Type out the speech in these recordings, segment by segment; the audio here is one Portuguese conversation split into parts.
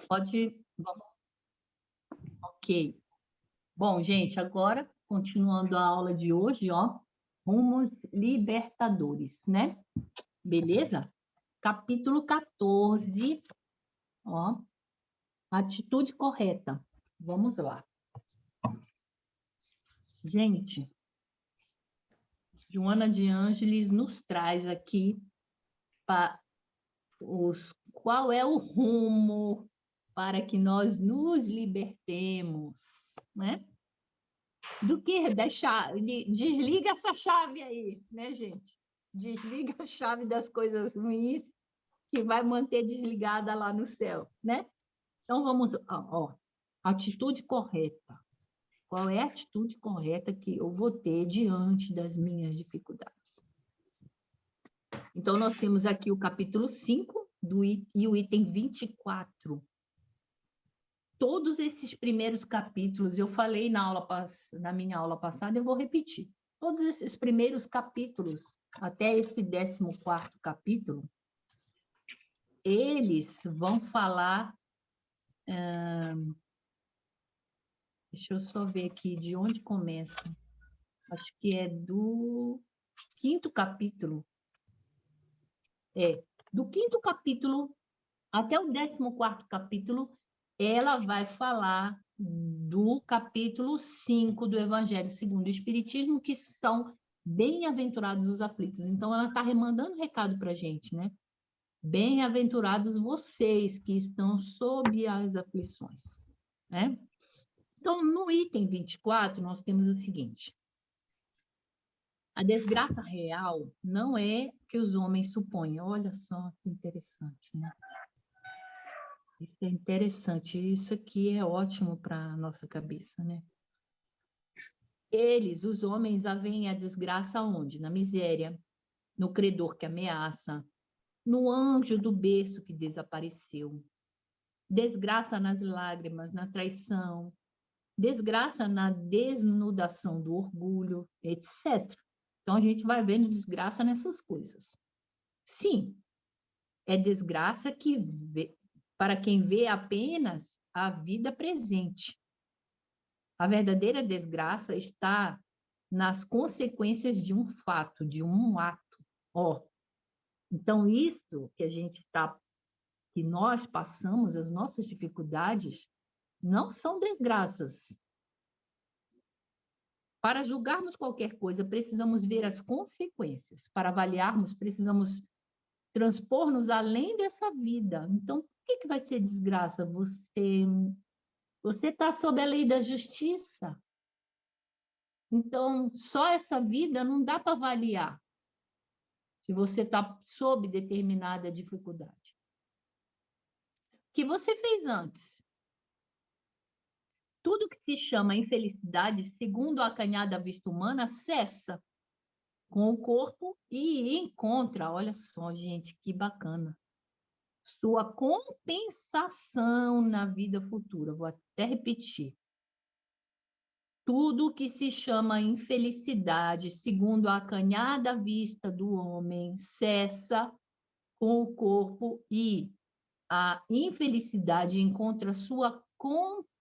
Pode. Ok. Bom, gente, agora, continuando a aula de hoje, ó, rumos libertadores, né? Beleza? Capítulo 14, ó, atitude correta. Vamos lá. Gente, Joana de Ângeles nos traz aqui qual é o rumo para que nós nos libertemos, né? Do que da chave, desliga essa chave aí, né, gente? Desliga a chave das coisas ruins que vai manter desligada lá no céu, né? Então vamos, ó, atitude correta. Qual é a atitude correta que eu vou ter diante das minhas dificuldades? Então nós temos aqui o capítulo 5 e o item 24. Todos esses primeiros capítulos, eu falei na minha aula passada, eu vou repetir. Todos esses primeiros capítulos, até esse 14º capítulo, eles vão falar... deixa eu só ver aqui de onde começa. Acho que é do 5º capítulo. Do 5º capítulo até o 14º capítulo, ela vai falar do capítulo 5 do Evangelho segundo o Espiritismo, que são bem-aventurados os aflitos. Então, ela está remandando recado para a gente, né? Bem-aventurados vocês que estão sob as aflições, né? Então, no item 24, nós temos o seguinte: a desgraça real não é que os homens supõem. Olha só que interessante, né? Isso é interessante, isso aqui é ótimo para a nossa cabeça, né? Eles, os homens, veem a desgraça onde? Na miséria, no credor que ameaça, no anjo do berço que desapareceu, desgraça nas lágrimas, na traição, desgraça na desnudação do orgulho, etc. Então a gente vai vendo desgraça nessas coisas. Sim, é desgraça para quem vê apenas a vida presente. A verdadeira desgraça está nas consequências de um fato, de um ato. Ó, então isso que nós passamos, as nossas dificuldades, não são desgraças. Para julgarmos qualquer coisa, precisamos ver as consequências. Para avaliarmos, precisamos transpor-nos além dessa vida. Então, por que vai ser desgraça? Você está sob a lei da justiça. Então, só essa vida não dá para avaliar se você está sob determinada dificuldade. O que você fez antes? Tudo que se chama infelicidade, segundo a acanhada vista humana, cessa com o corpo e encontra, olha só, gente, que bacana, sua compensação na vida futura. Vou até repetir. Tudo que se chama infelicidade, segundo a acanhada vista do homem, cessa com o corpo e a infelicidade encontra sua compensação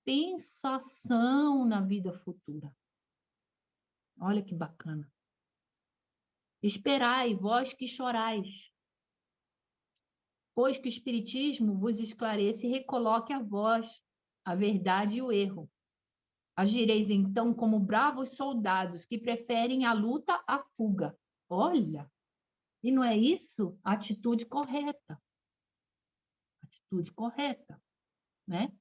na vida futura. Olha que bacana. Esperai, vós que chorais, pois que o Espiritismo vos esclareça e recoloque a vós a verdade e o erro. Agireis então como bravos soldados que preferem a luta à fuga. Olha, e não é isso a atitude correta? Atitude correta, né?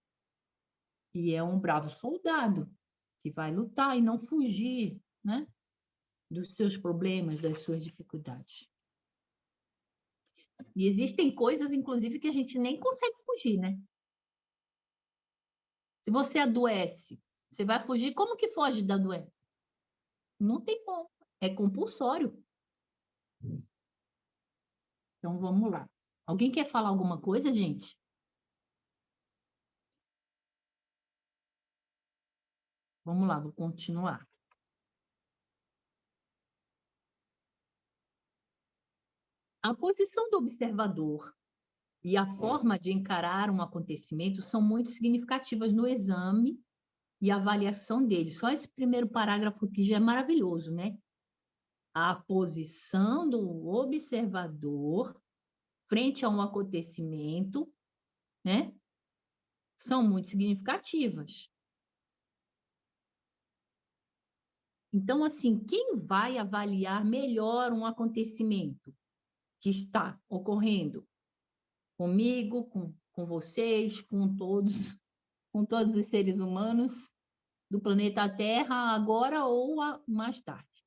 E é um bravo soldado que vai lutar e não fugir, né? Dos seus problemas, das suas dificuldades. E existem coisas, inclusive, que a gente nem consegue fugir, né? Se você adoece, você vai fugir, como que foge da doença? Não tem como, é compulsório. Então, vamos lá. Alguém quer falar alguma coisa, gente? Vamos lá, vou continuar. A posição do observador e a forma de encarar um acontecimento são muito significativas no exame e avaliação dele. Só esse primeiro parágrafo aqui já é maravilhoso, né? A posição do observador frente a um acontecimento, né? São muito significativas. Então, assim, quem vai avaliar melhor um acontecimento que está ocorrendo comigo, com vocês, com todos os seres humanos do planeta Terra, agora ou mais tarde?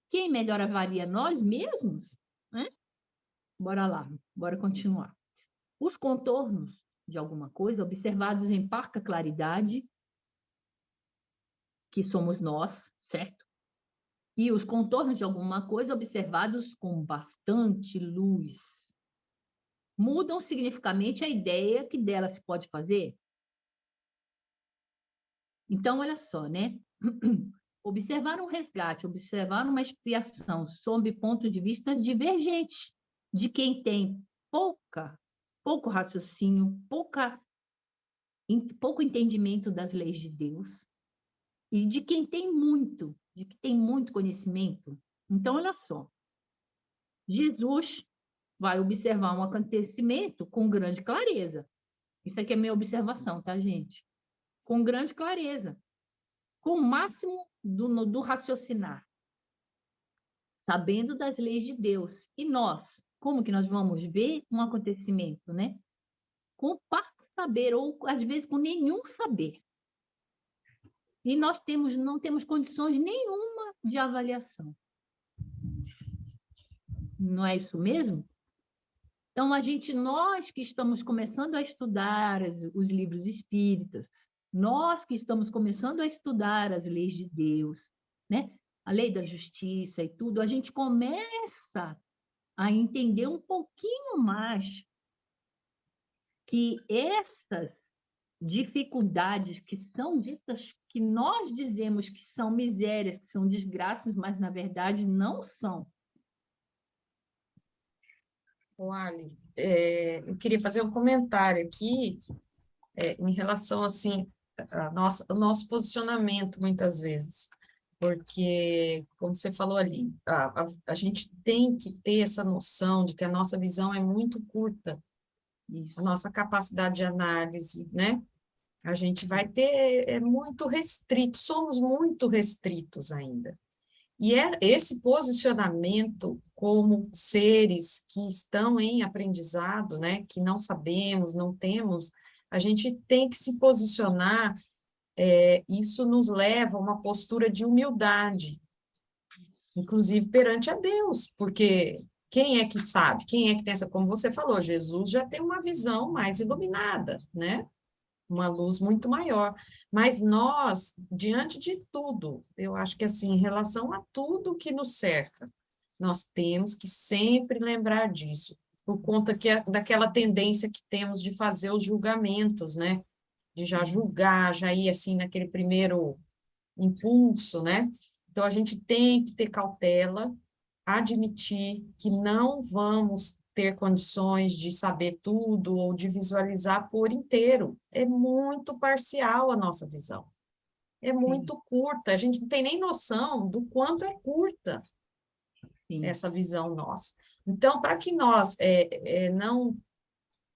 Quem melhor avalia? Nós mesmos? Né? Bora lá, bora continuar. Os contornos de alguma coisa observados em parca claridade, que somos nós, certo? E os contornos de alguma coisa observados com bastante luz mudam significativamente a ideia que dela se pode fazer. Então, olha só, né? Observar um resgate, observar uma expiação sob pontos de vista divergentes de quem tem pouco raciocínio, pouco entendimento das leis de Deus e de quem tem muito conhecimento. Então, olha só, Jesus vai observar um acontecimento com grande clareza. Isso aqui é minha observação, tá, gente? Com grande clareza, com o máximo do raciocinar, sabendo das leis de Deus. E nós, como que nós vamos ver um acontecimento, né? Com parte saber, ou às vezes com nenhum saber. E nós não temos condições nenhuma de avaliação. Não é isso mesmo? Então, nós que estamos começando a estudar os livros espíritas, nós que estamos começando a estudar as leis de Deus, né? A lei da justiça e tudo, a gente começa a entender um pouquinho mais que essas dificuldades que são ditas, que nós dizemos que são misérias, que são desgraças, mas na verdade não são. Ali, eu queria fazer um comentário aqui em relação assim ao nosso posicionamento muitas vezes, porque como você falou ali, a gente tem que ter essa noção de que a nossa visão é muito curta, Isso. a nossa capacidade de análise, né? A gente vai ter muito restrito, somos muito restritos ainda. E é esse posicionamento como seres que estão em aprendizado, né, que não sabemos, não temos, a gente tem que se posicionar, isso nos leva a uma postura de humildade, inclusive perante a Deus, porque quem é que sabe, quem é que tem essa, como você falou, Jesus já tem uma visão mais iluminada, né? Uma luz muito maior. Mas nós, diante de tudo, eu acho que assim, em relação a tudo que nos cerca, nós temos que sempre lembrar disso, por conta daquela tendência que temos de fazer os julgamentos, né? De já julgar, já ir assim naquele primeiro impulso, né? Então a gente tem que ter cautela, admitir que não vamos ter condições de saber tudo ou de visualizar por inteiro. É muito parcial a nossa visão. É muito curta. A gente não tem nem noção do quanto é curta essa visão nossa. Então, para que nós não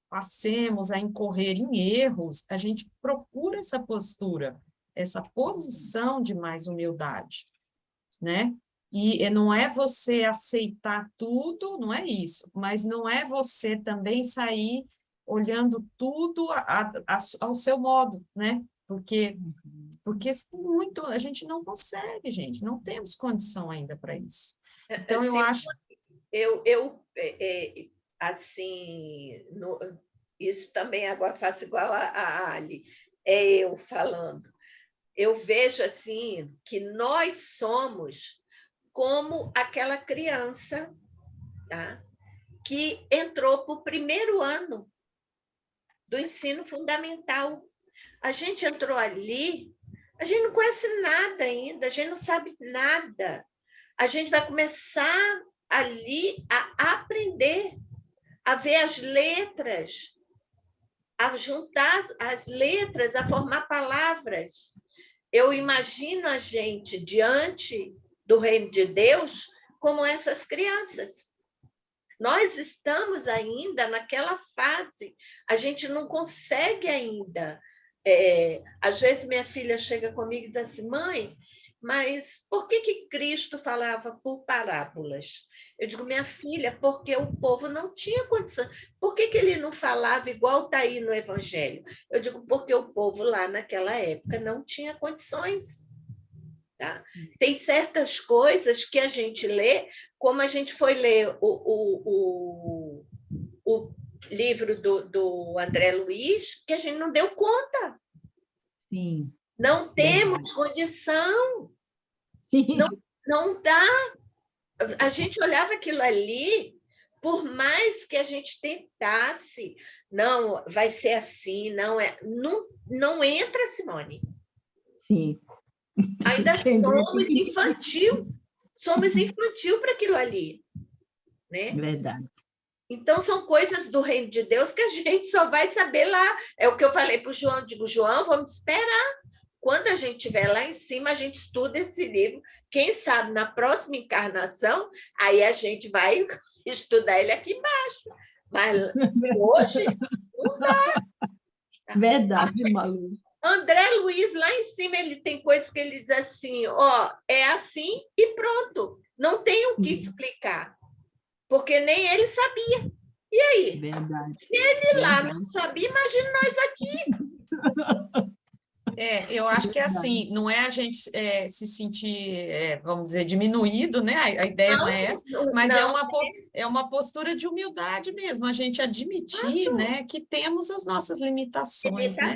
passemos a incorrer em erros, a gente procura essa postura, essa posição de mais humildade, né? E não é você aceitar tudo, não é isso, mas não é você também sair olhando tudo ao seu modo, né? Porque muito, a gente não consegue, gente, não temos condição ainda para isso. Então, eu acho... Assim, isso também agora faço igual a Ali, é eu falando. Eu vejo assim que nós somos como aquela criança, tá? Que entrou para o primeiro ano do ensino fundamental. A gente entrou ali, a gente não conhece nada ainda, a gente não sabe nada. A gente vai começar ali a aprender a ver as letras, a juntar as letras, a formar palavras. Eu imagino a gente diante do reino de Deus como essas crianças. Nós estamos ainda naquela fase, a gente não consegue ainda. Às vezes minha filha chega comigo e diz assim, mãe, mas por que Cristo falava por parábolas? Eu digo, minha filha, porque o povo não tinha condições. Por que ele não falava igual está aí no Evangelho? Eu digo, porque o povo lá naquela época não tinha condições. Tá? Tem certas coisas que a gente lê, como a gente foi ler o livro do André Luiz, que a gente não deu conta. Sim. Não temos condição. Sim. Não dá. A gente olhava aquilo ali, por mais que a gente tentasse, não, vai ser assim, não entra, Simone. Sim. Ainda somos infantil para aquilo ali, né? Verdade. Então, são coisas do reino de Deus que a gente só vai saber lá. É o que eu falei para o João, digo, João, vamos esperar. Quando a gente estiver lá em cima, a gente estuda esse livro. Quem sabe, na próxima encarnação, aí a gente vai estudar ele aqui embaixo. Mas hoje, não dá. Verdade, Malu. André Luiz, lá em cima, ele tem coisas que ele diz assim, ó, é assim e pronto. Não tem o que explicar. Porque nem ele sabia. E aí? Verdade. Se ele lá não sabia, imagina nós aqui. Eu acho que é assim, não é a gente se sentir, vamos dizer, diminuído, né? A ideia não é essa, mas é uma postura de humildade mesmo, a gente admitir, né, que temos as nossas limitações, né?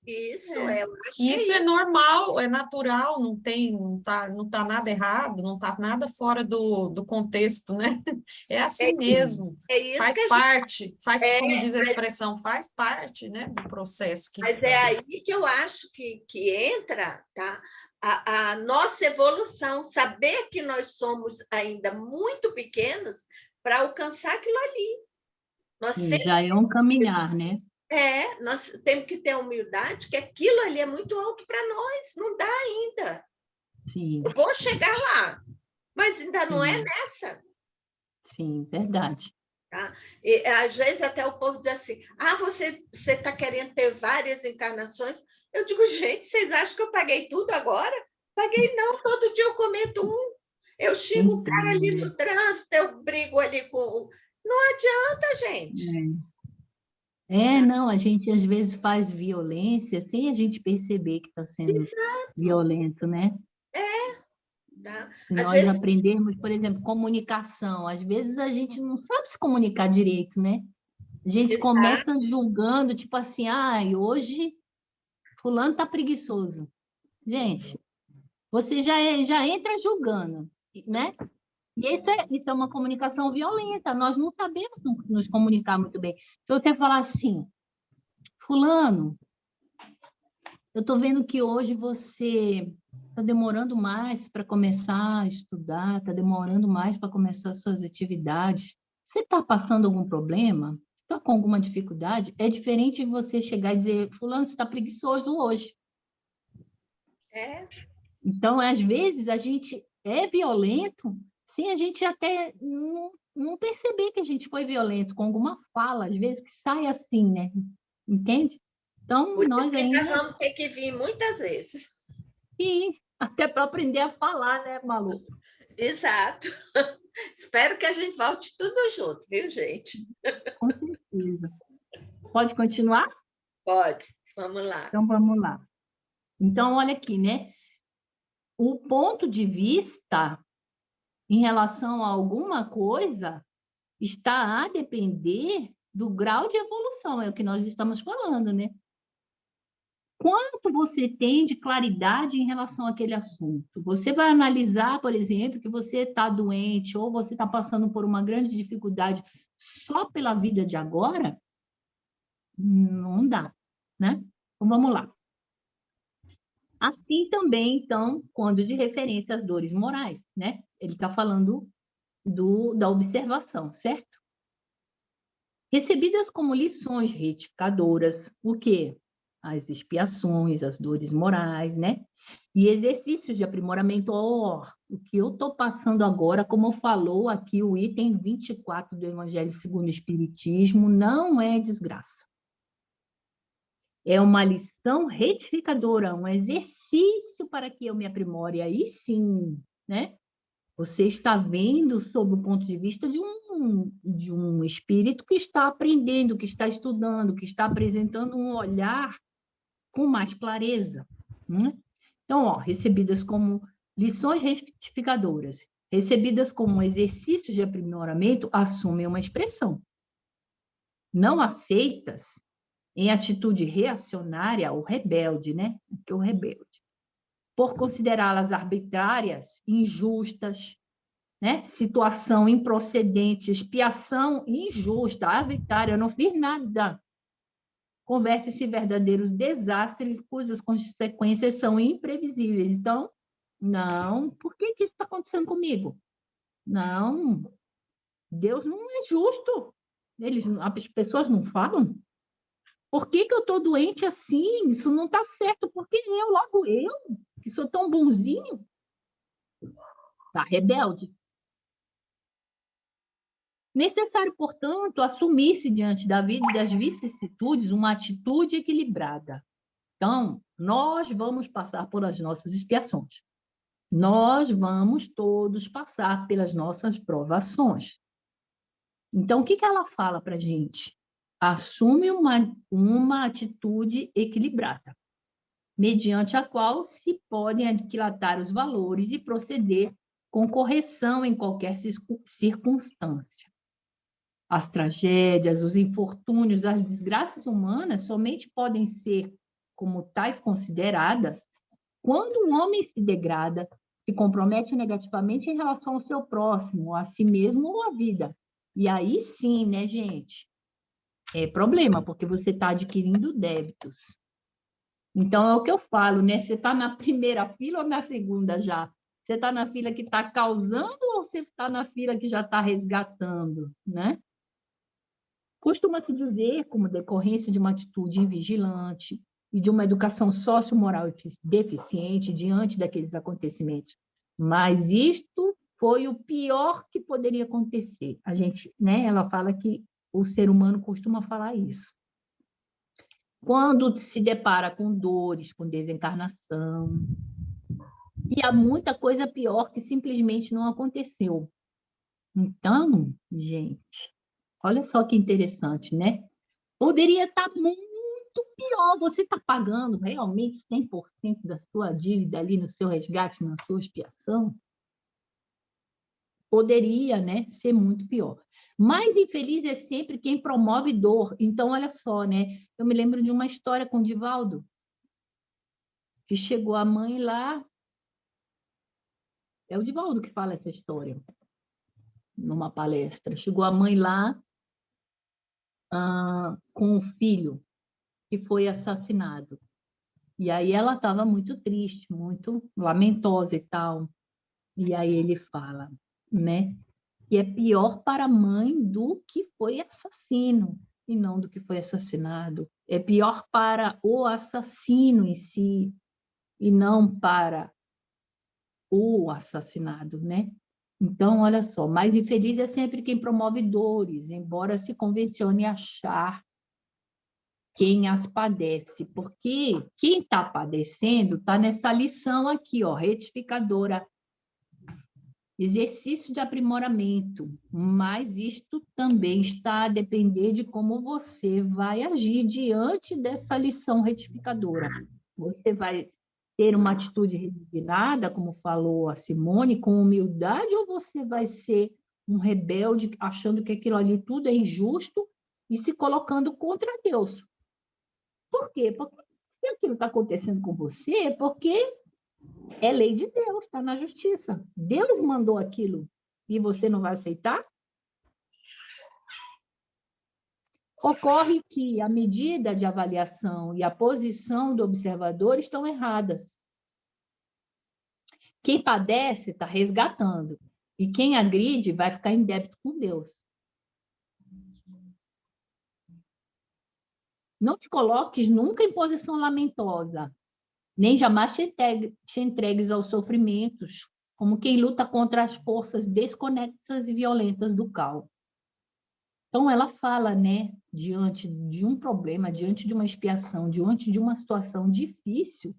Isso, eu acho e isso que é normal, é natural, não tá nada errado, não tá nada fora do contexto, né? É assim mesmo, isso faz que parte, como diz a expressão, faz parte, né, do processo que Mas estamos. é aí que eu acho que entra, tá? A nossa evolução, saber que nós somos ainda muito pequenos para alcançar aquilo ali. Sim, já é um caminhar, né? Nós temos que ter humildade, que aquilo ali é muito alto para nós, não dá ainda. Sim. Eu vou chegar lá, mas ainda não é Sim. nessa. Sim, verdade. Tá? E, às vezes até o povo diz assim, você está querendo ter várias encarnações? Eu digo, gente, vocês acham que eu paguei tudo agora? Paguei não, todo dia eu cometo um. Eu xingo o cara ali no trânsito, eu brigo ali com... Não adianta, gente. Não, a gente às vezes faz violência sem a gente perceber que está sendo violento, né? Tá? Se Às nós vezes, aprendermos, por exemplo, comunicação, às vezes a gente não sabe se comunicar direito, né? A gente começa julgando, tipo assim, hoje fulano tá preguiçoso. Gente, você já entra julgando, né? E isso é uma comunicação violenta, nós não sabemos nos comunicar muito bem. Se você falar assim, fulano, eu estou vendo que hoje você está demorando mais para começar a estudar, está demorando mais para começar suas atividades. Você está passando algum problema? Está com alguma dificuldade? É diferente de você chegar e dizer, fulano, você está preguiçoso hoje. Então, às vezes, a gente é violento sem a gente até não perceber que a gente foi violento com alguma fala, às vezes que sai assim, né? Entende? Então, por nós isso que ainda... nós vamos ter que vir muitas vezes. E até para aprender a falar, né, Malu? Exato. Espero que a gente volte tudo junto, viu, gente? Com certeza. Pode continuar? Pode. Vamos lá. Então, vamos lá. Então, olha aqui, né? O ponto de vista em relação a alguma coisa está a depender do grau de evolução, é o que nós estamos falando, né? Quanto você tem de claridade em relação àquele assunto? Você vai analisar, por exemplo, que você está doente ou você está passando por uma grande dificuldade só pela vida de agora? Não dá, né? Então, vamos lá. Assim também, então, quando de referência às dores morais, né? Ele está falando da observação, certo? Recebidas como lições retificadoras, o quê? As expiações, as dores morais, né? E exercícios de aprimoramento. O que eu estou passando agora, como falou aqui o item 24 do Evangelho segundo o Espiritismo, não é desgraça. É uma lição retificadora, um exercício para que eu me aprimore. Aí sim, né? Você está vendo sob o ponto de vista de um espírito que está aprendendo, que está estudando, que está apresentando um olhar com mais clareza, né? Então, recebidas como lições retificadoras, recebidas como exercícios de aprimoramento, assumem uma expressão. Não aceitas em atitude reacionária ou rebelde, né? Que é o rebelde. Por considerá-las arbitrárias, injustas, né? Situação improcedente, expiação injusta, arbitrária, eu não fiz nada. Converte-se em verdadeiros desastres cujas consequências são imprevisíveis. Então, não, por que isso está acontecendo comigo? Não, Deus não é justo. As pessoas não falam. Por que eu estou doente assim? Isso não está certo. Porque logo eu, que sou tão bonzinho, está rebelde. Necessário, portanto, assumir-se diante da vida e das vicissitudes uma atitude equilibrada. Então, nós vamos passar por as nossas expiações. Nós vamos todos passar pelas nossas provações. Então, o que ela fala para a gente? Assume uma atitude equilibrada, mediante a qual se podem aquilatar os valores e proceder com correção em qualquer circunstância. As tragédias, os infortúnios, as desgraças humanas somente podem ser como tais consideradas quando um homem se degrada, se compromete negativamente em relação ao seu próximo, a si mesmo ou à vida. E aí sim, né, gente? É problema, porque você está adquirindo débitos. Então, é o que eu falo, né? Você está na primeira fila ou na segunda já? Você está na fila que está causando ou você está na fila que já está resgatando, né? Costuma-se dizer, como decorrência de uma atitude invigilante e de uma educação sociomoral deficiente diante daqueles acontecimentos. Mas isto foi o pior que poderia acontecer. A gente, né, ela fala que o ser humano costuma falar isso. Quando se depara com dores, com desencarnação, e há muita coisa pior que simplesmente não aconteceu. Então, gente, olha só que interessante, né? Poderia estar muito pior. Você está pagando realmente 100% da sua dívida ali no seu resgate, na sua expiação? Poderia, né, ser muito pior. Mais infeliz é sempre quem promove dor. Então, olha só, né? Eu me lembro de uma história com o Divaldo, que chegou a mãe lá. É o Divaldo que fala essa história, numa palestra. Chegou a mãe lá com o filho que foi assassinado. E aí ela estava muito triste, muito lamentosa e tal. E aí ele fala, né, que é pior para a mãe do que foi assassino e não do que foi assassinado. É pior para o assassino em si e não para o assassinado, né? Então, olha só, mais infeliz é sempre quem promove dores, embora se convencione achar quem as padece, porque quem está padecendo está nessa lição aqui, ó, retificadora, exercício de aprimoramento, mas isto também está a depender de como você vai agir diante dessa lição retificadora. Você vai ter uma atitude resignada, como falou a Simone, com humildade, ou você vai ser um rebelde achando que aquilo ali tudo é injusto e se colocando contra Deus? Por quê? Porque se aquilo está acontecendo com você, é porque é lei de Deus, está na justiça. Deus mandou aquilo e você não vai aceitar? Ocorre que a medida de avaliação e a posição do observador estão erradas. Quem padece está resgatando, e quem agride vai ficar em débito com Deus. Não te coloques nunca em posição lamentosa, nem jamais te entregues aos sofrimentos, como quem luta contra as forças desconexas e violentas do caos. Então, ela fala, né, diante de um problema, diante de uma expiação, diante de uma situação difícil,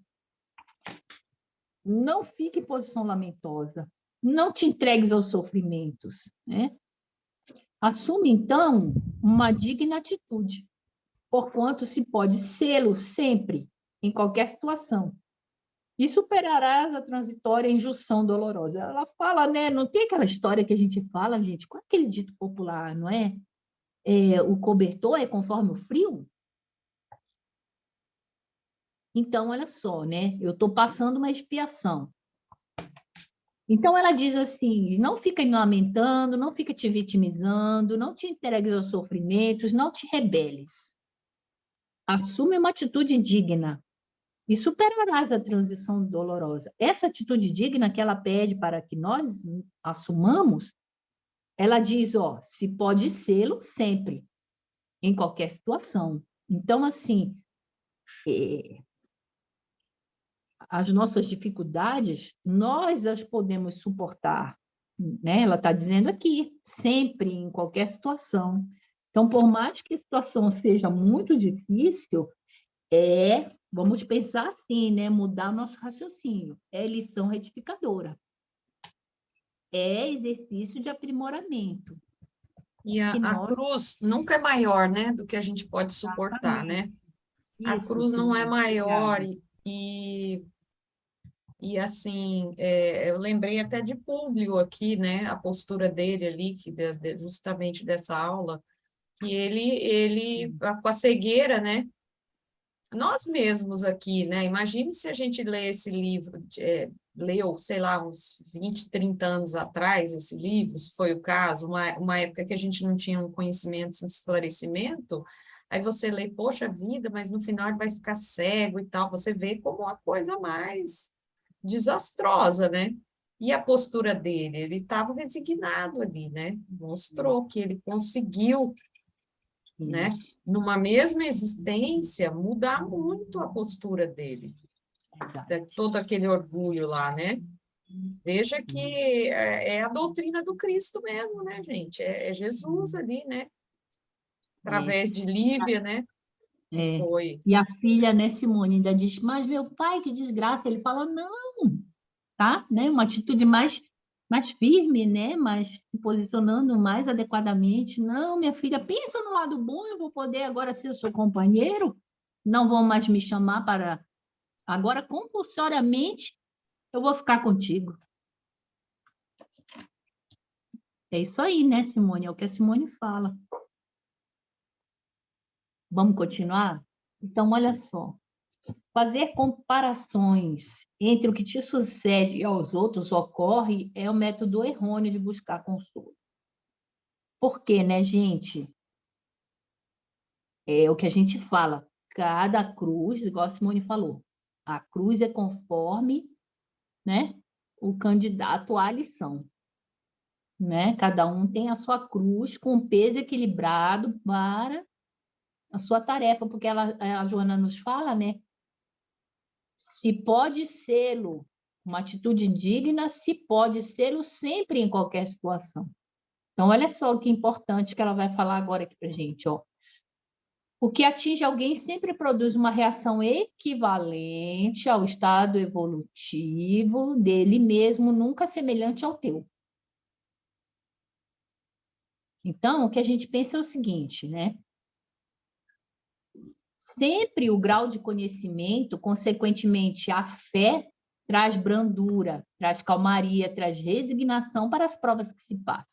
não fique em posição lamentosa, não te entregues aos sofrimentos, né? Assume, então, uma digna atitude, porquanto se pode sê-lo sempre, em qualquer situação, e superarás a transitória injunção dolorosa. Ela fala, né? Não tem aquela história que a gente fala, gente, qual é aquele dito popular, não é? O cobertor é conforme o frio? Então, olha só, né? Eu estou passando uma expiação. Então, ela diz assim, não fica me lamentando, não fica te vitimizando, não te entregues aos sofrimentos, não te rebeles. Assume uma atitude digna e superarás a transição dolorosa. Essa atitude digna que ela pede para que nós assumamos, ela diz, ó, se pode sê-lo sempre, em qualquer situação. Então, assim, as nossas dificuldades, nós as podemos suportar, né? Ela está dizendo aqui, sempre, em qualquer situação. Então, por mais que a situação seja muito difícil, vamos pensar assim, né? Mudar o nosso raciocínio. É lição retificadora. É exercício de aprimoramento. E a cruz nunca é maior, né, do que a gente pode suportar, né? A Isso, cruz não é Simone, maior obrigada. e assim, eu lembrei até de Públio aqui, né, a postura dele ali, justamente dessa aula, que ele com a cegueira, né, nós mesmos aqui, né, imagine se a gente lê esse livro, leu, sei lá, uns 20, 30 anos atrás esse livro, se foi o caso, uma época que a gente não tinha um conhecimento, um esclarecimento, aí você lê, poxa vida, mas no final ele vai ficar cego e tal, você vê como uma coisa mais desastrosa, né? E a postura dele, ele estava resignado ali, né? Mostrou que ele conseguiu, né, numa mesma existência, mudar muito a postura dele, todo aquele orgulho lá, né? Veja que é a doutrina do Cristo mesmo, né, gente? É Jesus ali, né? Através de Lívia, né? Que É. foi. E a filha, né, Simone, ainda diz, mas meu pai, que desgraça. Ele fala, não, tá? Né? Uma atitude mais firme, né? Mais se posicionando mais adequadamente. Não, minha filha, pensa no lado bom, eu vou poder agora ser seu companheiro, não vão mais me chamar para... Agora, compulsoriamente, eu vou ficar contigo. É isso aí, né, Simone? É o que a Simone fala. Vamos continuar? Então, olha só. Fazer comparações entre o que te sucede e aos outros ocorre é o método errôneo de buscar consolo. Por quê, né, gente? É o que a gente fala. Cada cruz, igual a Simone falou, a cruz é conforme, né, o candidato à lição. Né? Cada um tem a sua cruz com peso equilibrado para a sua tarefa, porque a Joana nos fala, né? Se pode sê-lo, uma atitude digna, se pode sê-lo sempre em qualquer situação. Então, olha só que importante que ela vai falar agora aqui para a gente, ó. O que atinge alguém sempre produz uma reação equivalente ao estado evolutivo dele mesmo, nunca semelhante ao teu. Então, o que a gente pensa é o seguinte, né? Sempre o grau de conhecimento, consequentemente, a fé traz brandura, traz calmaria, traz resignação para as provas que se passam.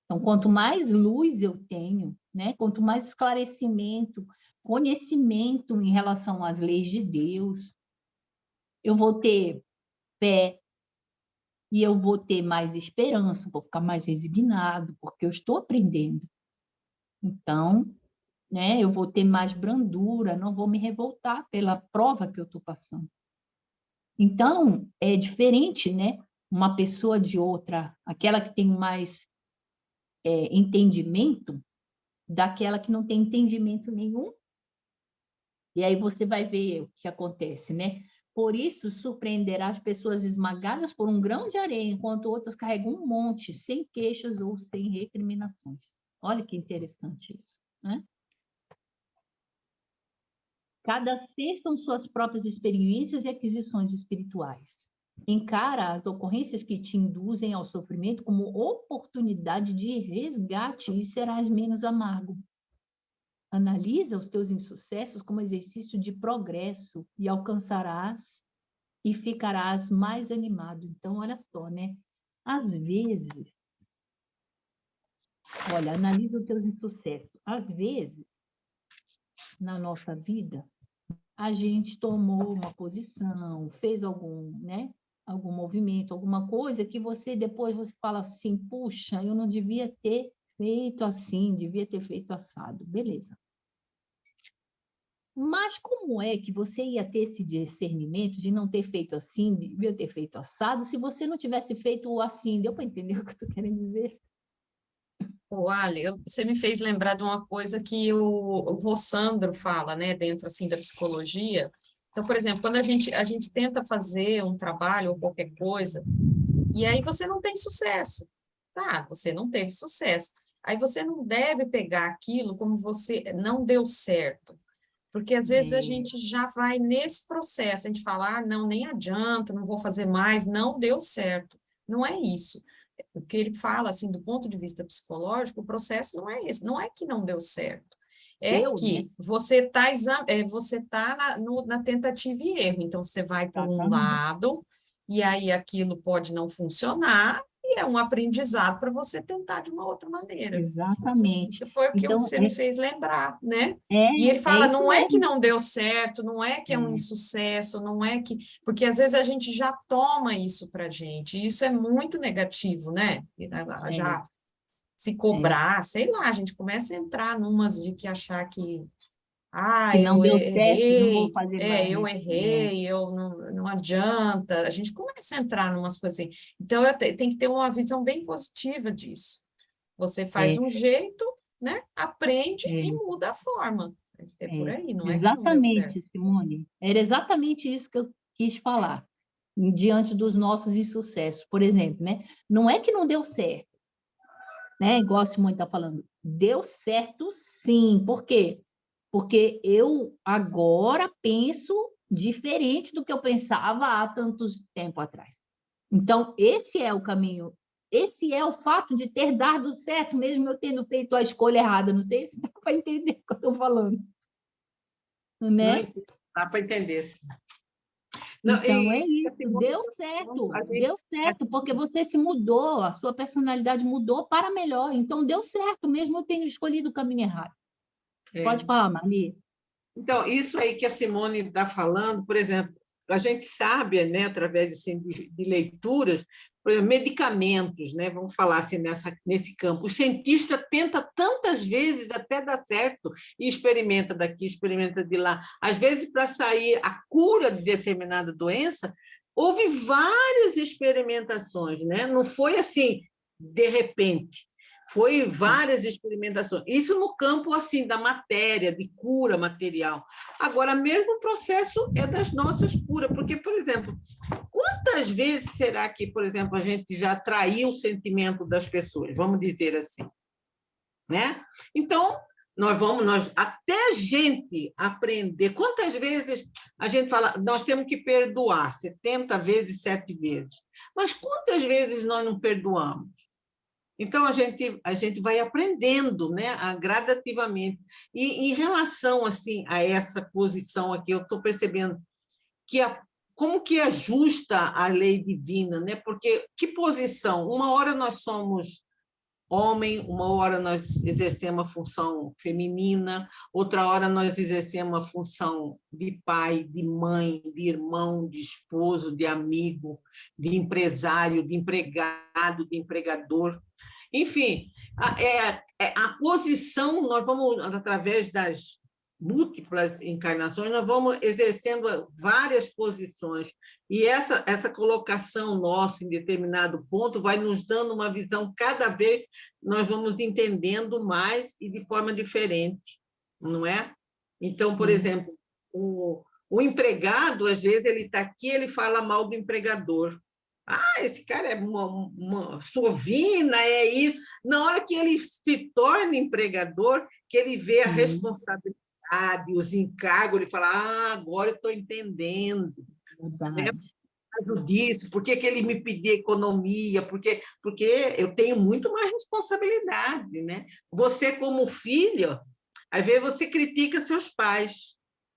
Então, quanto mais luz eu tenho, né? Quanto mais esclarecimento, conhecimento em relação às leis de Deus, eu vou ter fé e eu vou ter mais esperança, vou ficar mais resignado, porque eu estou aprendendo. Então, né? Eu vou ter mais brandura, não vou me revoltar pela prova que eu estou passando. Então, é diferente, né? Uma pessoa de outra, aquela que tem mais entendimento, daquela que não tem entendimento nenhum E aí você vai ver o que acontece, né? Por isso, surpreenderá as pessoas esmagadas por um grão de areia, enquanto outras carregam um monte, sem queixas ou sem recriminações. Olha que interessante isso, né? Cada ser são suas próprias experiências e aquisições espirituais. Encara as ocorrências que te induzem ao sofrimento como oportunidade de resgate e serás menos amargo. Analisa os teus insucessos como exercício de progresso e alcançarás e ficarás mais animado. Então, olha só, né? Às vezes, olha, analisa os teus insucessos. Às vezes, na nossa vida, a gente tomou uma posição, fez algum, né? Algum movimento, alguma coisa que você depois você fala assim, puxa, eu não devia ter feito assim, devia ter feito assado. Beleza. Mas como é que você ia ter esse discernimento de não ter feito assim, devia ter feito assado, se você não tivesse feito assim? Deu para entender o que eu estou querendo dizer? O Ali, você me fez lembrar de uma coisa que o Rossandro fala, né, dentro assim da psicologia. Então, por exemplo, quando a gente tenta fazer um trabalho ou qualquer coisa, e aí você não tem sucesso, tá? Você não teve sucesso. Aí você não deve pegar aquilo como você não deu certo. Porque às vezes a gente já vai nesse processo, a gente fala, ah, não, nem adianta, não vou fazer mais, não deu certo. Não é isso. O que ele fala, assim, do ponto de vista psicológico, o processo não é esse, não é que não deu certo. É Né? que você está na tentativa e erro. Então, você vai por um Exatamente. lado, e aí aquilo pode não funcionar, e é um aprendizado para você tentar de uma outra maneira. Exatamente. Foi o que Então, você me fez lembrar, né? é, E ele é fala, isso não é que mesmo. não deu certo, não é que é um insucesso, não é que... Porque às vezes a gente já toma isso para a gente, e isso é muito negativo, né? Já se cobrar, sei lá, a gente começa a entrar numas de que achar que, ah, Que não deu certo, não vou errei, fazer mais. eu não adianta, a gente começa a entrar numas coisas assim. Então, tem que ter uma visão bem positiva disso. Você faz É, um jeito, né? Aprende e é, muda a forma. É por é. aí, não é que não deu certo. Exatamente, Simone. Era exatamente isso que eu quis falar, diante dos nossos insucessos. Por exemplo, né? Não é que não deu certo, né? Igual a Simone está falando. Deu certo, sim. Por quê? Porque eu agora penso diferente do que eu pensava há tantos tempo atrás. Então, esse é o caminho, esse é o fato de ter dado certo, mesmo eu tendo feito a escolha errada. Não sei se dá para entender o que eu estou falando, Não né? dá para entender. Sim. Não, Então, é assim, isso, deu certo, porque você se mudou, a sua personalidade mudou para melhor, então deu certo, mesmo eu tendo escolhido o caminho errado. Pode falar, Marli. Então, isso aí que a Simone está falando, por exemplo, a gente sabe, né, através assim, de leituras, por exemplo, medicamentos, né, vamos falar assim, nesse campo. O cientista tenta tantas vezes até dar certo, e experimenta daqui, experimenta de lá. Às vezes, para sair a cura de determinada doença, houve várias experimentações, né? Não foi assim, de repente. Foi várias experimentações. Isso no campo assim da matéria, de cura material. Agora, mesmo o processo é das nossas curas, porque, por exemplo, quantas vezes será que, por exemplo, a gente já traiu o sentimento das pessoas? Vamos dizer assim, né? Então, até a gente aprender. Quantas vezes a gente fala, nós temos que perdoar 70 vezes, 7 vezes. Mas quantas vezes nós não perdoamos? Então, a gente vai aprendendo, né, gradativamente. E em relação assim, a essa posição aqui, eu estou percebendo que como que é justa a lei divina, né? Porque que posição? Uma hora nós somos homem, uma hora nós exercemos a função feminina, outra hora nós exercemos a função de pai, de mãe, de irmão, de esposo, de amigo, de empresário, de empregado, de empregador. Enfim, a posição, nós vamos, através das múltiplas encarnações, nós vamos exercendo várias posições. E essa colocação nossa em determinado ponto vai nos dando uma visão, cada vez nós vamos entendendo mais e de forma diferente, não é? Então, por exemplo, o empregado, às vezes, ele está aqui, ele fala mal do empregador. Ah, esse cara é uma sovina, é isso. Na hora que ele se torna empregador, que ele vê a responsabilidade, os encargos, ele fala, agora eu estou entendendo. Né? Disso, por que ele me pediu economia? Porque eu tenho muito mais responsabilidade. Né? Você, como filho, às vezes você critica seus pais.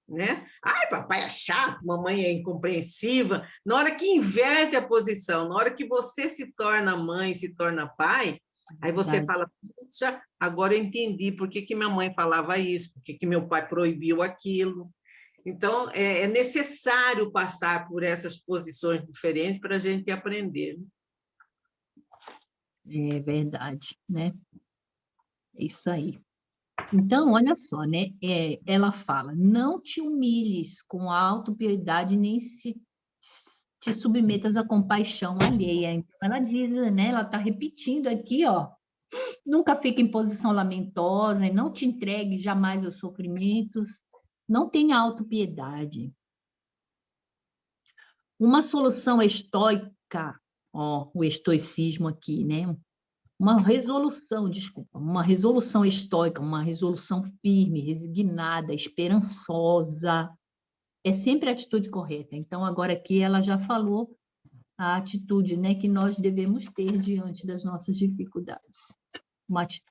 Né? Ai, papai é chato, mamãe é incompreensiva. Na hora que inverte a posição, na hora que você se torna mãe, se torna pai, aí você fala, puxa, agora eu entendi por que minha mãe falava isso, por que meu pai proibiu aquilo. Então, é necessário passar por essas posições diferentes para a gente aprender. É verdade, né? É isso aí. Então, olha só, né? Ela fala, não te humilhes com a autopiedade, nem te submetas à compaixão alheia. Então, ela diz, né? Ela está repetindo aqui, ó. Nunca fique em posição lamentosa e não te entregue jamais aos sofrimentos. Não tenha autopiedade. Uma solução estoica, ó, o estoicismo aqui, né? Uma resolução estoica, uma resolução firme, resignada, esperançosa, é sempre a atitude correta. Então, agora aqui ela já falou a atitude, né, que nós devemos ter diante das nossas dificuldades.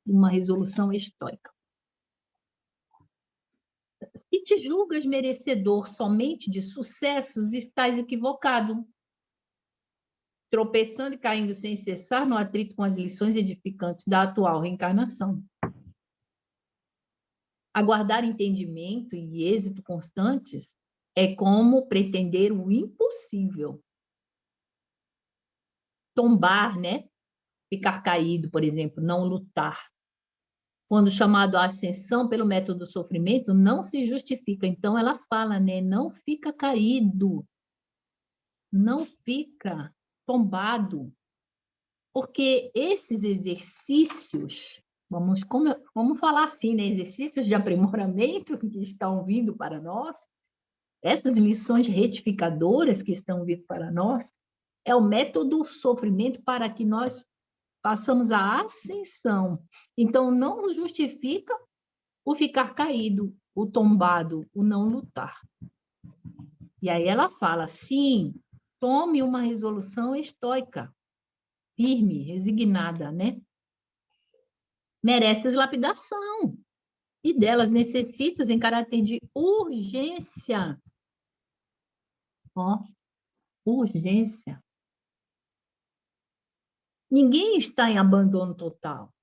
Uma resolução estoica. Se te julgas merecedor somente de sucessos, estás equivocado. Tropeçando e caindo sem cessar no atrito com as lições edificantes da atual reencarnação. Aguardar entendimento e êxito constantes é como pretender o impossível. Tombar, né? Ficar caído, por exemplo, não lutar. Quando chamado à ascensão pelo método do sofrimento, não se justifica. Então, ela fala, né? Não fica caído. Não fica tombado. Porque esses exercícios, vamos falar assim, né? Exercícios de aprimoramento que estão vindo para nós, essas lições retificadoras que estão vindo para nós, é o método do sofrimento para que nós façamos a ascensão. Então, não justifica o ficar caído, o tombado, o não lutar. E aí ela fala, sim, tome uma resolução estoica, firme, resignada, né? Mereces lapidação. E delas necessitas em caráter de urgência. Ó, urgência. Ninguém está em abandono total,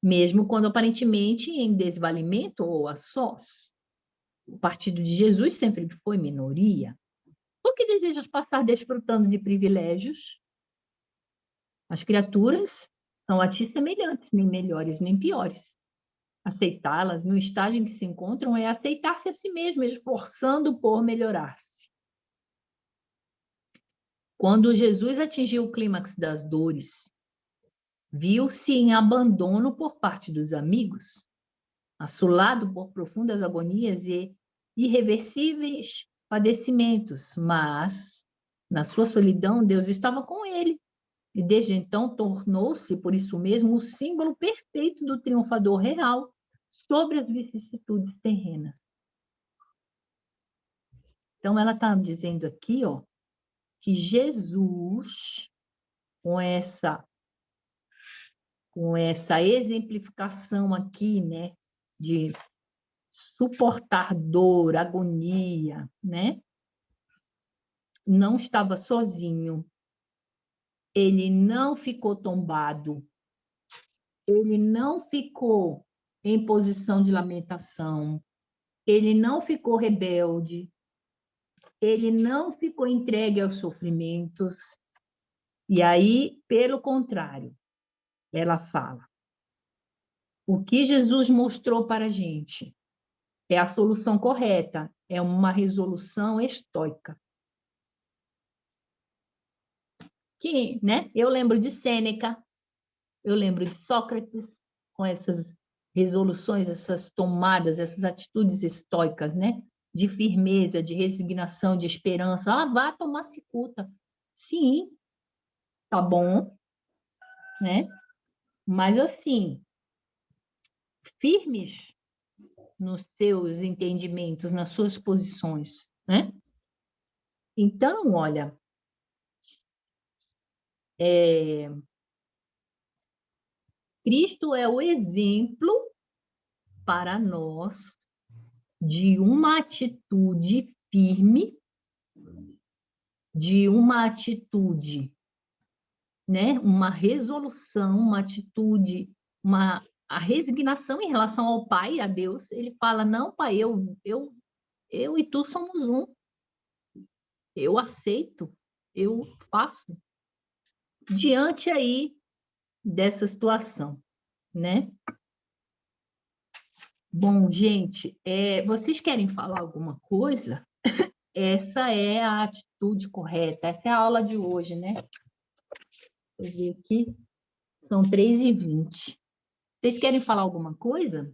mesmo quando aparentemente em desvalimento ou a sós. O partido de Jesus sempre foi minoria. Por que desejas passar desfrutando de privilégios? As criaturas são a ti semelhantes, nem melhores nem piores. Aceitá-las no estágio em que se encontram é aceitar-se a si mesmo, esforçando por melhorar-se. Quando Jesus atingiu o clímax das dores, viu-se em abandono por parte dos amigos, assolado por profundas agonias e irreversíveis padecimentos, mas, na sua solidão, Deus estava com ele, e desde então tornou-se, por isso mesmo, o símbolo perfeito do triunfador real sobre as vicissitudes terrenas. Então, ela está dizendo aqui, ó, que Jesus, com essa exemplificação aqui, né, de suportar dor, agonia, né, não estava sozinho, ele não ficou tombado, ele não ficou em posição de lamentação, ele não ficou rebelde, ele não ficou entregue aos sofrimentos. E aí, pelo contrário, ela fala, o que Jesus mostrou para a gente é a solução correta, é uma resolução estoica. Que, né? Eu lembro de Sêneca, eu lembro de Sócrates, com essas resoluções, essas tomadas, essas atitudes estoicas, né? de firmeza, de resignação, de esperança. Ah, vá tomar cicuta. Sim, tá bom, né? Mas assim, firmes nos seus entendimentos, nas suas posições, né? Então, olha, Cristo é o exemplo para nós de uma atitude firme, de uma atitude, né? Uma resolução, uma atitude, a resignação em relação ao Pai, a Deus. Ele fala: não, Pai, eu e tu somos um. Eu aceito, eu faço. Diante aí dessa situação, né? Bom, gente, vocês querem falar alguma coisa? Essa é a atitude correta, essa é a aula de hoje, né? Deixa eu ver aqui, são 3h20. Vocês querem falar alguma coisa?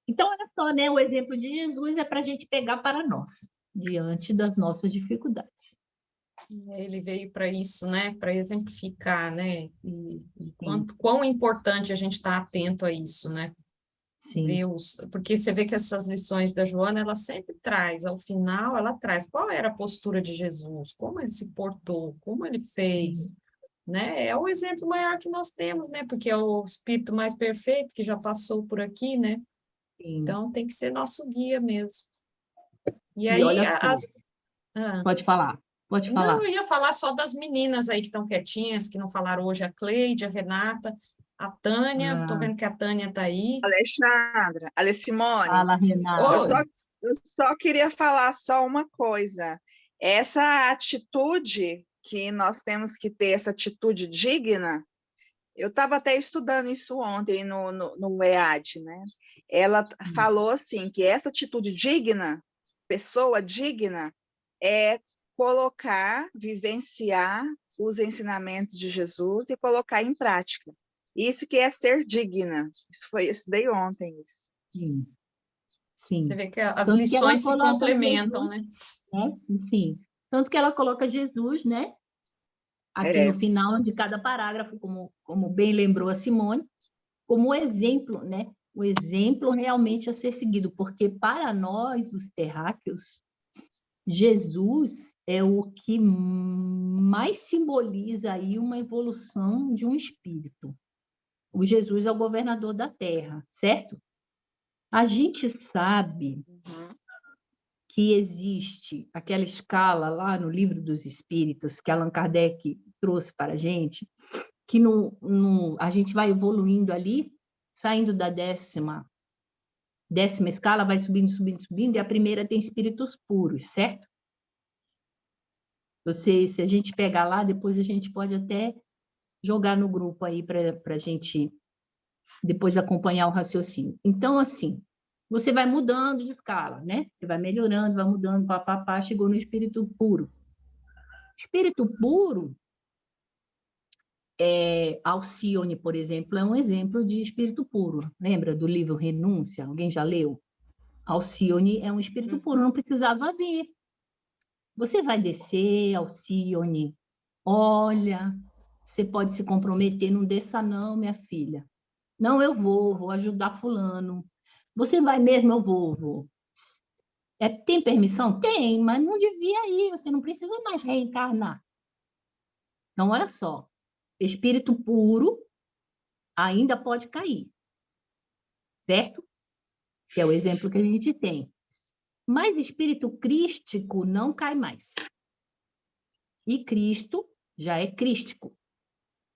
Então, olha só, né? O exemplo de Jesus é para a gente pegar para nós, diante das nossas dificuldades. Ele veio para isso, né? Para exemplificar, né? E quão importante a gente estar atento a isso, né? Sim. Porque você vê que essas lições da Joana, ela sempre traz, ao final, ela traz qual era a postura de Jesus, como ele se portou, como ele fez, né? É o exemplo maior que nós temos, né? Porque é o Espírito mais perfeito que já passou por aqui, né? Sim. Então, tem que ser nosso guia mesmo. E E aí, olha só, pode falar, pode falar. Não, eu ia falar só das meninas aí que estão quietinhas, que não falaram hoje, a Cleide, a Renata, a Tânia, estou vendo que a Tânia está aí. Alexandra, Simone, Fala, Renata. eu só queria falar só uma coisa. Essa atitude que nós temos que ter, essa atitude digna, eu estava até estudando isso ontem no EAD, né? Ela falou assim, que essa atitude digna, pessoa digna, é colocar, vivenciar os ensinamentos de Jesus e colocar em prática. Isso que é ser digna. Isso daí ontem. Isso. Sim. Sim. Você vê que as Tanto lições que se complementam, Jesus, né? Sim. Tanto que ela coloca Jesus, né? Aqui no final de cada parágrafo, como bem lembrou a Simone, como exemplo, né? O exemplo realmente a ser seguido, porque para nós, os terráqueos, Jesus é o que mais simboliza aí uma evolução de um espírito. O Jesus é o governador da Terra, certo? A gente sabe que existe aquela escala lá no Livro dos Espíritos que Allan Kardec trouxe para a gente, que a gente vai evoluindo ali, saindo da décima escala, vai subindo, subindo, subindo, e a primeira tem espíritos puros, certo? Se a gente pegar lá, depois a gente pode até jogar no grupo aí para a gente depois acompanhar o raciocínio. Então, assim, você vai mudando de escala, né? Você vai melhorando, vai mudando, papapá, chegou no espírito puro. Espírito puro, Alcione, por exemplo, é um exemplo de espírito puro. Lembra do livro Renúncia? Alguém já leu? Alcione é um espírito puro, não precisava vir. Você vai descer, Alcione. Olha, você pode se comprometer, não desça não, minha filha. Não, eu vou ajudar fulano. Você vai mesmo? Eu vou. Tem permissão? Tem, mas não devia ir, você não precisa mais reencarnar. Então, olha só, espírito puro ainda pode cair, certo? Que é o exemplo que a gente tem. Mas espírito crístico não cai mais. E Cristo já é crístico.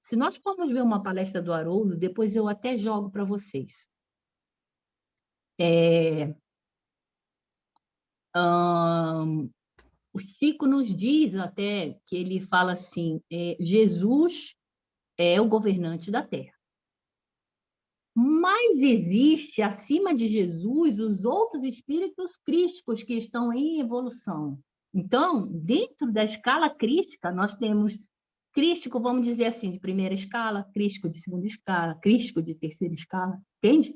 Se nós formos ver uma palestra do Haroldo, depois eu até jogo para vocês. O Chico nos diz até que ele fala assim, Jesus é o governante da Terra. Mas existe, acima de Jesus, os outros espíritos crísticos que estão em evolução. Então, dentro da escala crística, nós temos crístico, vamos dizer assim, de primeira escala, crístico de segunda escala, crístico de terceira escala, entende?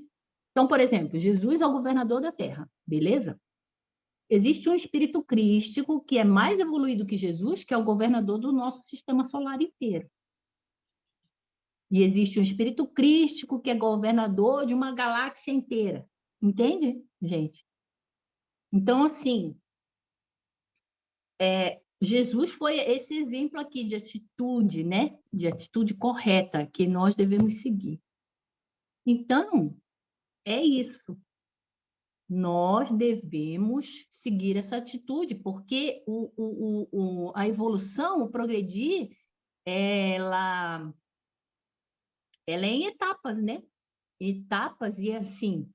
Então, por exemplo, Jesus é o governador da Terra, beleza? Existe um espírito crístico que é mais evoluído que Jesus, que é o governador do nosso sistema solar inteiro. E existe um espírito crístico que é governador de uma galáxia inteira. Entende, gente? Então, assim, Jesus foi esse exemplo aqui de atitude, né? De atitude correta que nós devemos seguir. Então, é isso. Nós devemos seguir essa atitude, porque a evolução, o progredir, ela é em etapas, né? Etapas, e assim.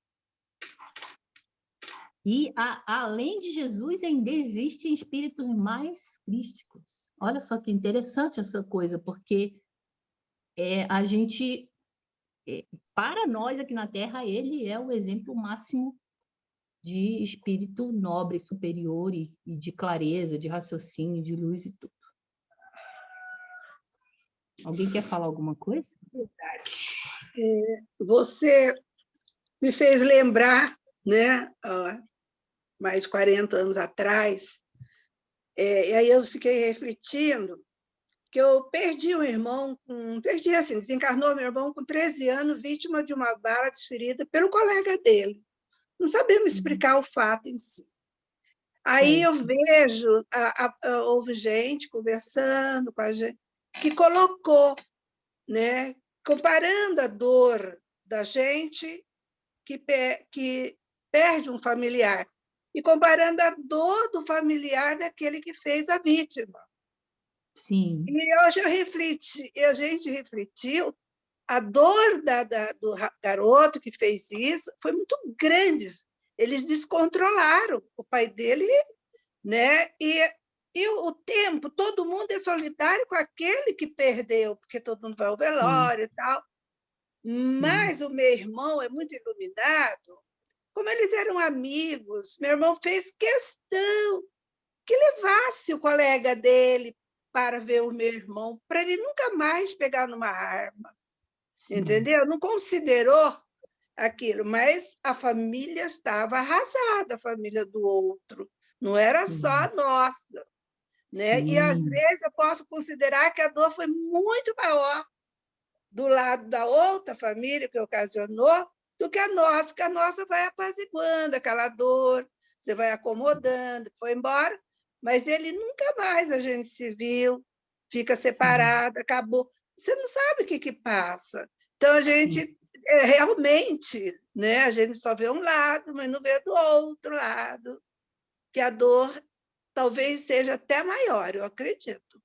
E além de Jesus, ainda existem espíritos mais crísticos. Olha só que interessante essa coisa, porque a gente, para nós aqui na Terra, ele é o exemplo máximo de espírito nobre, superior e de clareza, de raciocínio, de luz e tudo. Alguém quer falar alguma coisa? Você me fez lembrar, né, mais de 40 anos atrás, e aí eu fiquei refletindo que eu perdi um irmão, perdi assim, desencarnou meu irmão com 13 anos, vítima de uma bala desferida pelo colega dele. Não sabemos explicar o fato em si. Aí eu vejo, houve gente conversando com a gente, que colocou, né, comparando a dor da gente que perde um familiar, e comparando a dor do familiar daquele que fez a vítima. Sim. E hoje a gente refletiu, a dor do garoto que fez isso foi muito grande. Eles descontrolaram o pai dele, né? E o tempo, todo mundo é solidário com aquele que perdeu, porque todo mundo vai ao velório e tal. Mas o meu irmão é muito iluminado. Como eles eram amigos, meu irmão fez questão que levasse o colega dele para ver o meu irmão, para ele nunca mais pegar numa arma. Sim. Entendeu? Não considerou aquilo, mas a família estava arrasada, a família do outro. Não era só a nossa. Né? E, às vezes, eu posso considerar que a dor foi muito maior do lado da outra família que ocasionou do que a nossa vai apaziguando aquela dor, você vai acomodando, foi embora, mas ele nunca mais a gente se viu, fica separado, acabou. Você não sabe o que passa. Então, a gente realmente, né, a gente só vê um lado, mas não vê do outro lado, que a dor talvez seja até maior, eu acredito.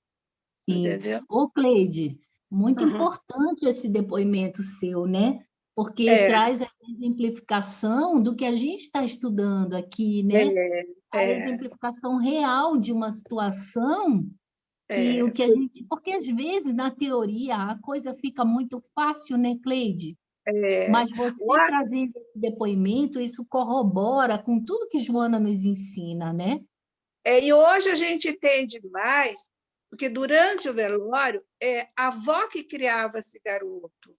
Sim. Entendeu? Ô, Cleide, muito importante esse depoimento seu, né? Porque traz a exemplificação do que a gente está estudando aqui, né? A exemplificação real de uma situação que o que a gente... Porque, às vezes, na teoria, a coisa fica muito fácil, né, Cleide? Mas você trazendo esse depoimento, isso corrobora com tudo que Joana nos ensina, né? E hoje a gente entende mais, porque durante o velório, a avó que criava esse garoto,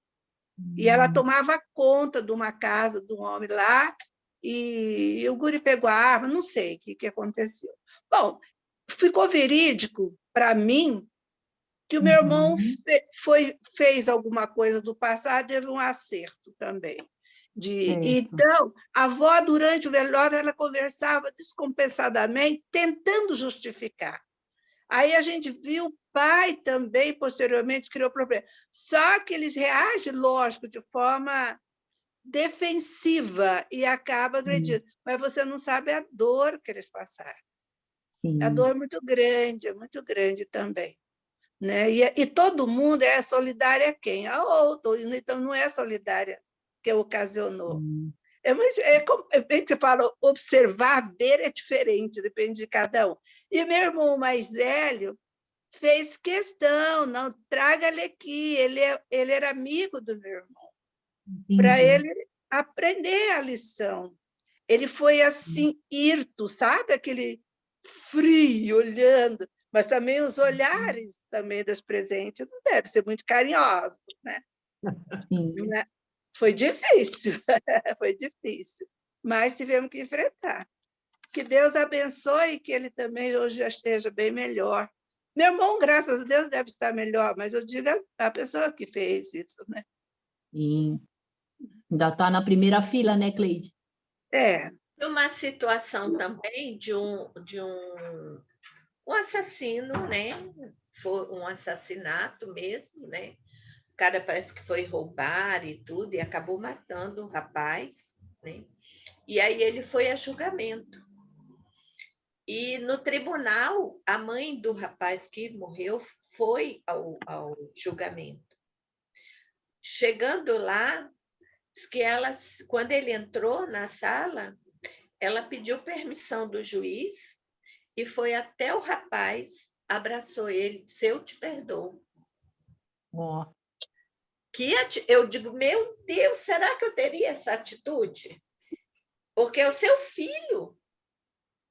e ela tomava conta de uma casa de um homem lá, e o guri pegou a arma, não sei o que aconteceu. Bom, ficou verídico para mim que o meu irmão fez alguma coisa do passado, teve um acerto também. Então, a avó, durante o velório, ela conversava descompensadamente, tentando justificar. Aí a gente viu o pai também, posteriormente, criou problema. Só que eles reagem, lógico, de forma defensiva e acaba agredindo. Mas você não sabe a dor que eles passaram. Sim. A dor é muito grande também. Né? E todo mundo é solidário a quem? A outro. Então, não é solidária que ocasionou. Como você fala, observar, ver é diferente, depende de cada um. E meu irmão mais velho fez questão, não, traga ele aqui, ele era amigo do meu irmão, para ele aprender a lição. Ele foi assim, hirto, sabe? Aquele frio, olhando, mas também os olhares também das presentes não devem ser muito carinhosos, né? Né? Foi difícil, foi difícil, mas tivemos que enfrentar. Que Deus abençoe e que ele também hoje já esteja bem melhor. Meu irmão, graças a Deus, deve estar melhor, mas eu digo a pessoa que fez isso, né? E ainda está na primeira fila, né, Cleide? É, Uma situação também de um assassino, né? Foi um assassinato mesmo, né? O cara parece que foi roubar e tudo, e acabou matando o rapaz, né? E aí ele foi a julgamento. E no tribunal, a mãe do rapaz que morreu foi ao julgamento. Chegando lá, diz que ela, quando ele entrou na sala, ela pediu permissão do juiz e foi até o rapaz, abraçou ele, disse: eu te perdoo. Ó, Eu digo, meu Deus, será que eu teria essa atitude? Porque é o seu filho,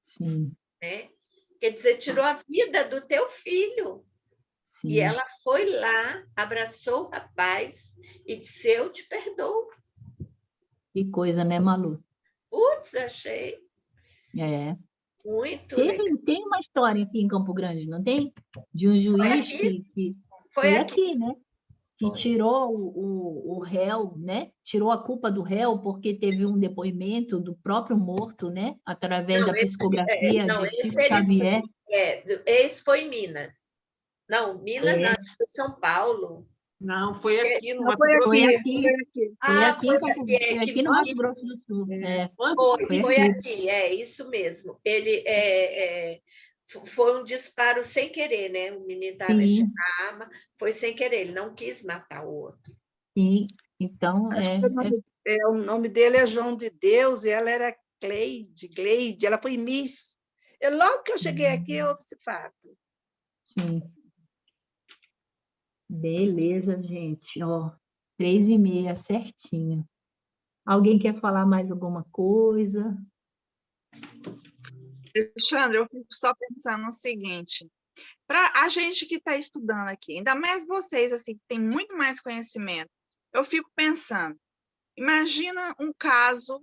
sim, né? Quer dizer, tirou a vida do teu filho. sim. E ela foi lá, abraçou o rapaz e disse: eu te perdoo. Que coisa, né, Malu? Putz, achei É. muito legal. Tem uma história aqui em Campo Grande, não tem? De um juiz que foi aqui, né? Que Foi. tirou o réu, né? Tirou a culpa do réu porque teve um depoimento do próprio morto, né? Através da psicografia de Chico Xavier. Esse foi em Minas. Não, Minas não, foi São Paulo. Não, foi aqui no não Mato foi Grosso. Foi aqui, aqui. foi aqui. Foi aqui, Foi foi aqui, aqui no Mato Grosso do Sul. Foi aqui. aqui, isso mesmo. Foi um disparo sem querer, né? O menino estava mexendo na arma, foi sem querer, ele não quis matar o outro. Sim, então Acho que o nome dele é João de Deus e ela era Gleide, ela foi Miss. Logo que eu cheguei aqui, houve esse fato. sim. Beleza, gente. Ó, 3h30, certinho. Alguém quer falar mais alguma coisa? Alexandre, eu fico só pensando no seguinte, para a gente que está estudando aqui, ainda mais vocês, assim, que têm muito mais conhecimento, eu fico pensando, imagina um caso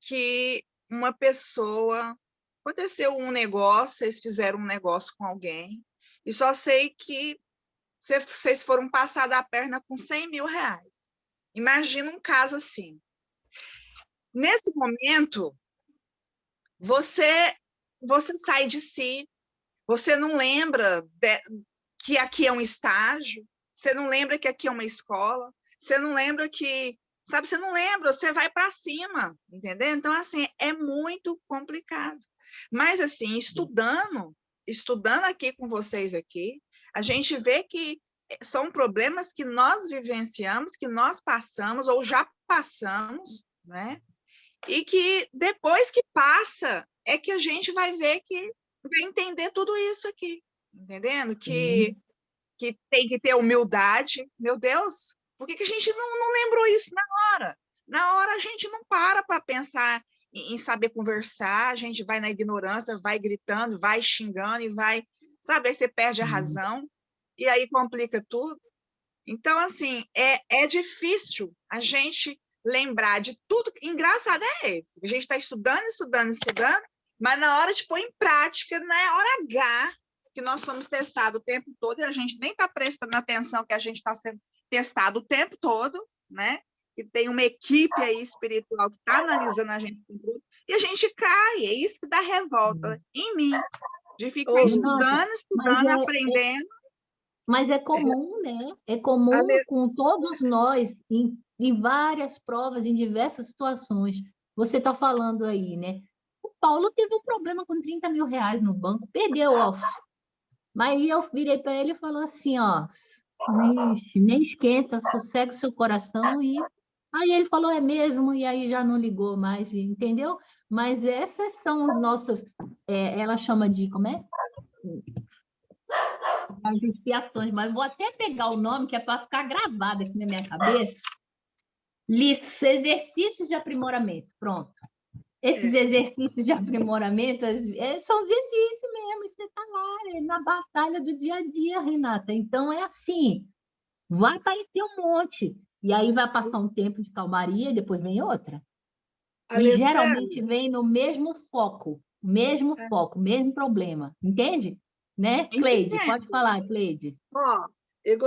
que uma pessoa, aconteceu um negócio, vocês fizeram um negócio com alguém, e só sei que vocês foram passar da perna com 100 mil reais. Imagina um caso assim. Nesse momento, você sai de si, você não lembra que aqui é um estágio, você não lembra que aqui é uma escola, você não lembra que, sabe, você não lembra, você vai para cima, entendeu? Então, assim, é muito complicado. Mas, assim, estudando aqui com vocês aqui, a gente vê que são problemas que nós vivenciamos, que nós passamos ou já passamos, né? E que depois que passa, é que a gente vai ver que vai entender tudo isso aqui, entendendo? Que tem que ter humildade. Meu Deus, por que a gente não lembrou isso na hora? Na hora a gente não para pensar em saber conversar, a gente vai na ignorância, vai gritando, vai xingando e vai, sabe, aí você perde a razão e aí complica tudo. Então, assim, é difícil a gente lembrar de tudo. Engraçado é esse. A gente está estudando, mas na hora de pôr em prática, na hora H, que nós somos testados o tempo todo e a gente nem está prestando atenção que a gente está sendo testado o tempo todo, né? E tem uma equipe aí espiritual que está analisando a gente e a gente cai. É isso que dá revolta em mim, de ficar estudando, aprendendo. Mas é comum, né? É comum com todos nós, em várias provas, em diversas situações. Você está falando aí, né? O Paulo teve um problema com 30 mil reais no banco, perdeu, ó. Mas eu virei para ele e falou assim, ó, nem esquenta, sossegue seu coração e... Aí ele falou, é mesmo, e aí já não ligou mais, entendeu? Mas essas são as nossas... ela chama de... Como é? As expiações, mas vou até pegar o nome, que é para ficar gravado aqui na minha cabeça. Exercícios de aprimoramento, pronto. Esses exercícios de aprimoramento são exercícios mesmo, você está lá, na batalha do dia a dia, Renata. Então, é assim, vai aparecer um monte, e aí vai passar um tempo de calmaria, e depois vem outra. E geralmente vem no mesmo foco. mesmo foco, mesmo problema, entende? Né, Cleide? Pode falar, Cleide. Ó, eu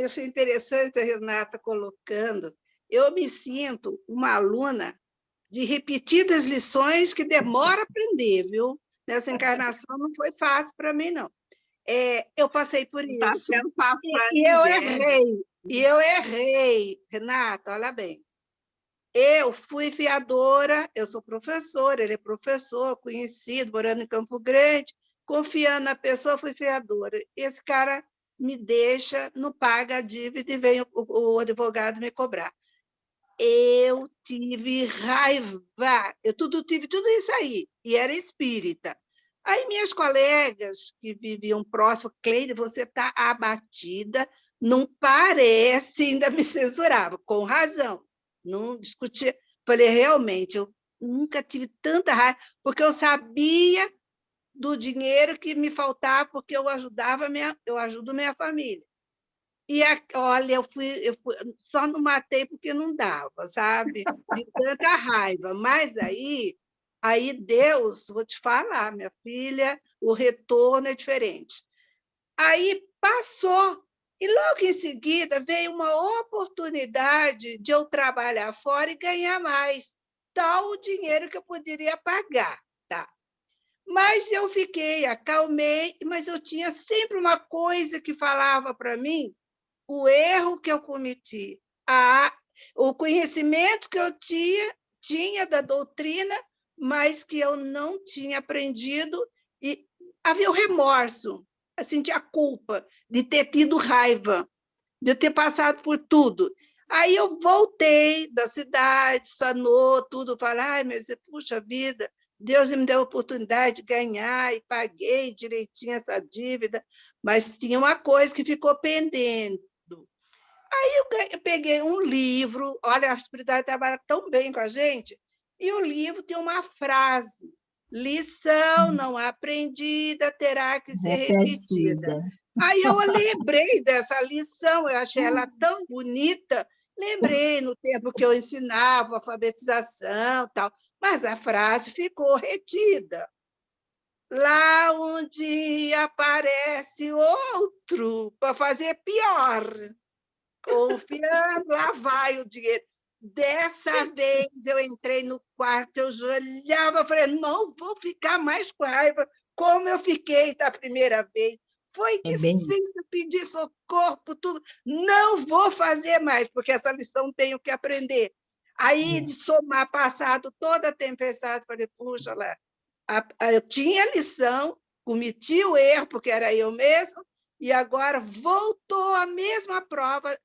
achei interessante a Renata colocando. Eu me sinto uma aluna de repetidas lições que demora a aprender, viu? Nessa encarnação não foi fácil para mim, não. Eu passei por Não está isso. sendo fácil para E eu ninguém. errei, Renata, olha bem. Eu fui fiadora, eu sou professora, ele é professor, conhecido, morando em Campo Grande, confiando na pessoa, fui fiadora. Esse cara me deixa, não paga a dívida e vem o advogado me cobrar. Eu tive raiva, tive tudo isso aí, e era espírita. Aí minhas colegas que viviam próximo, Cleide, você está abatida, não parece, ainda me censurava, com razão, não discutia. Falei, realmente, eu nunca tive tanta raiva, porque eu sabia do dinheiro que me faltava, porque eu ajudo minha família. E, olha, eu fui, só não matei porque não dava, sabe? De tanta raiva. Mas aí Deus, vou te falar, minha filha, o retorno é diferente. Aí passou, e logo em seguida veio uma oportunidade de eu trabalhar fora e ganhar mais, tal o dinheiro que eu poderia pagar, tá? Mas eu fiquei, acalmei, mas eu tinha sempre uma coisa que falava para mim, o erro que eu cometi, o conhecimento que eu tinha da doutrina, mas que eu não tinha aprendido, e havia o remorso, eu sentia a culpa de ter tido raiva, de eu ter passado por tudo. Aí eu voltei da cidade, sanou tudo, falei, ai, mas puxa vida, Deus me deu a oportunidade de ganhar e paguei direitinho essa dívida, mas tinha uma coisa que ficou pendente. Eu peguei um livro, olha, a espiritualidade trabalha tão bem com a gente, e o livro tem uma frase, lição não aprendida terá que ser repetida. Aí eu lembrei dessa lição, eu achei ela tão bonita, lembrei no tempo que eu ensinava alfabetização, tal, mas a frase ficou retida. Lá um dia aparece outro para fazer pior. Confiando, lá vai o dinheiro. Dessa vez eu entrei no quarto, eu olhava, falei, não vou ficar mais com raiva, como eu fiquei da primeira vez. Foi difícil pedir socorro por tudo. Não vou fazer mais, porque essa lição tenho que aprender. Aí, de somar passado toda a tempestade, falei, puxa, lá, eu tinha lição, cometi o erro, porque era eu mesmo, e agora voltou a mesma prova,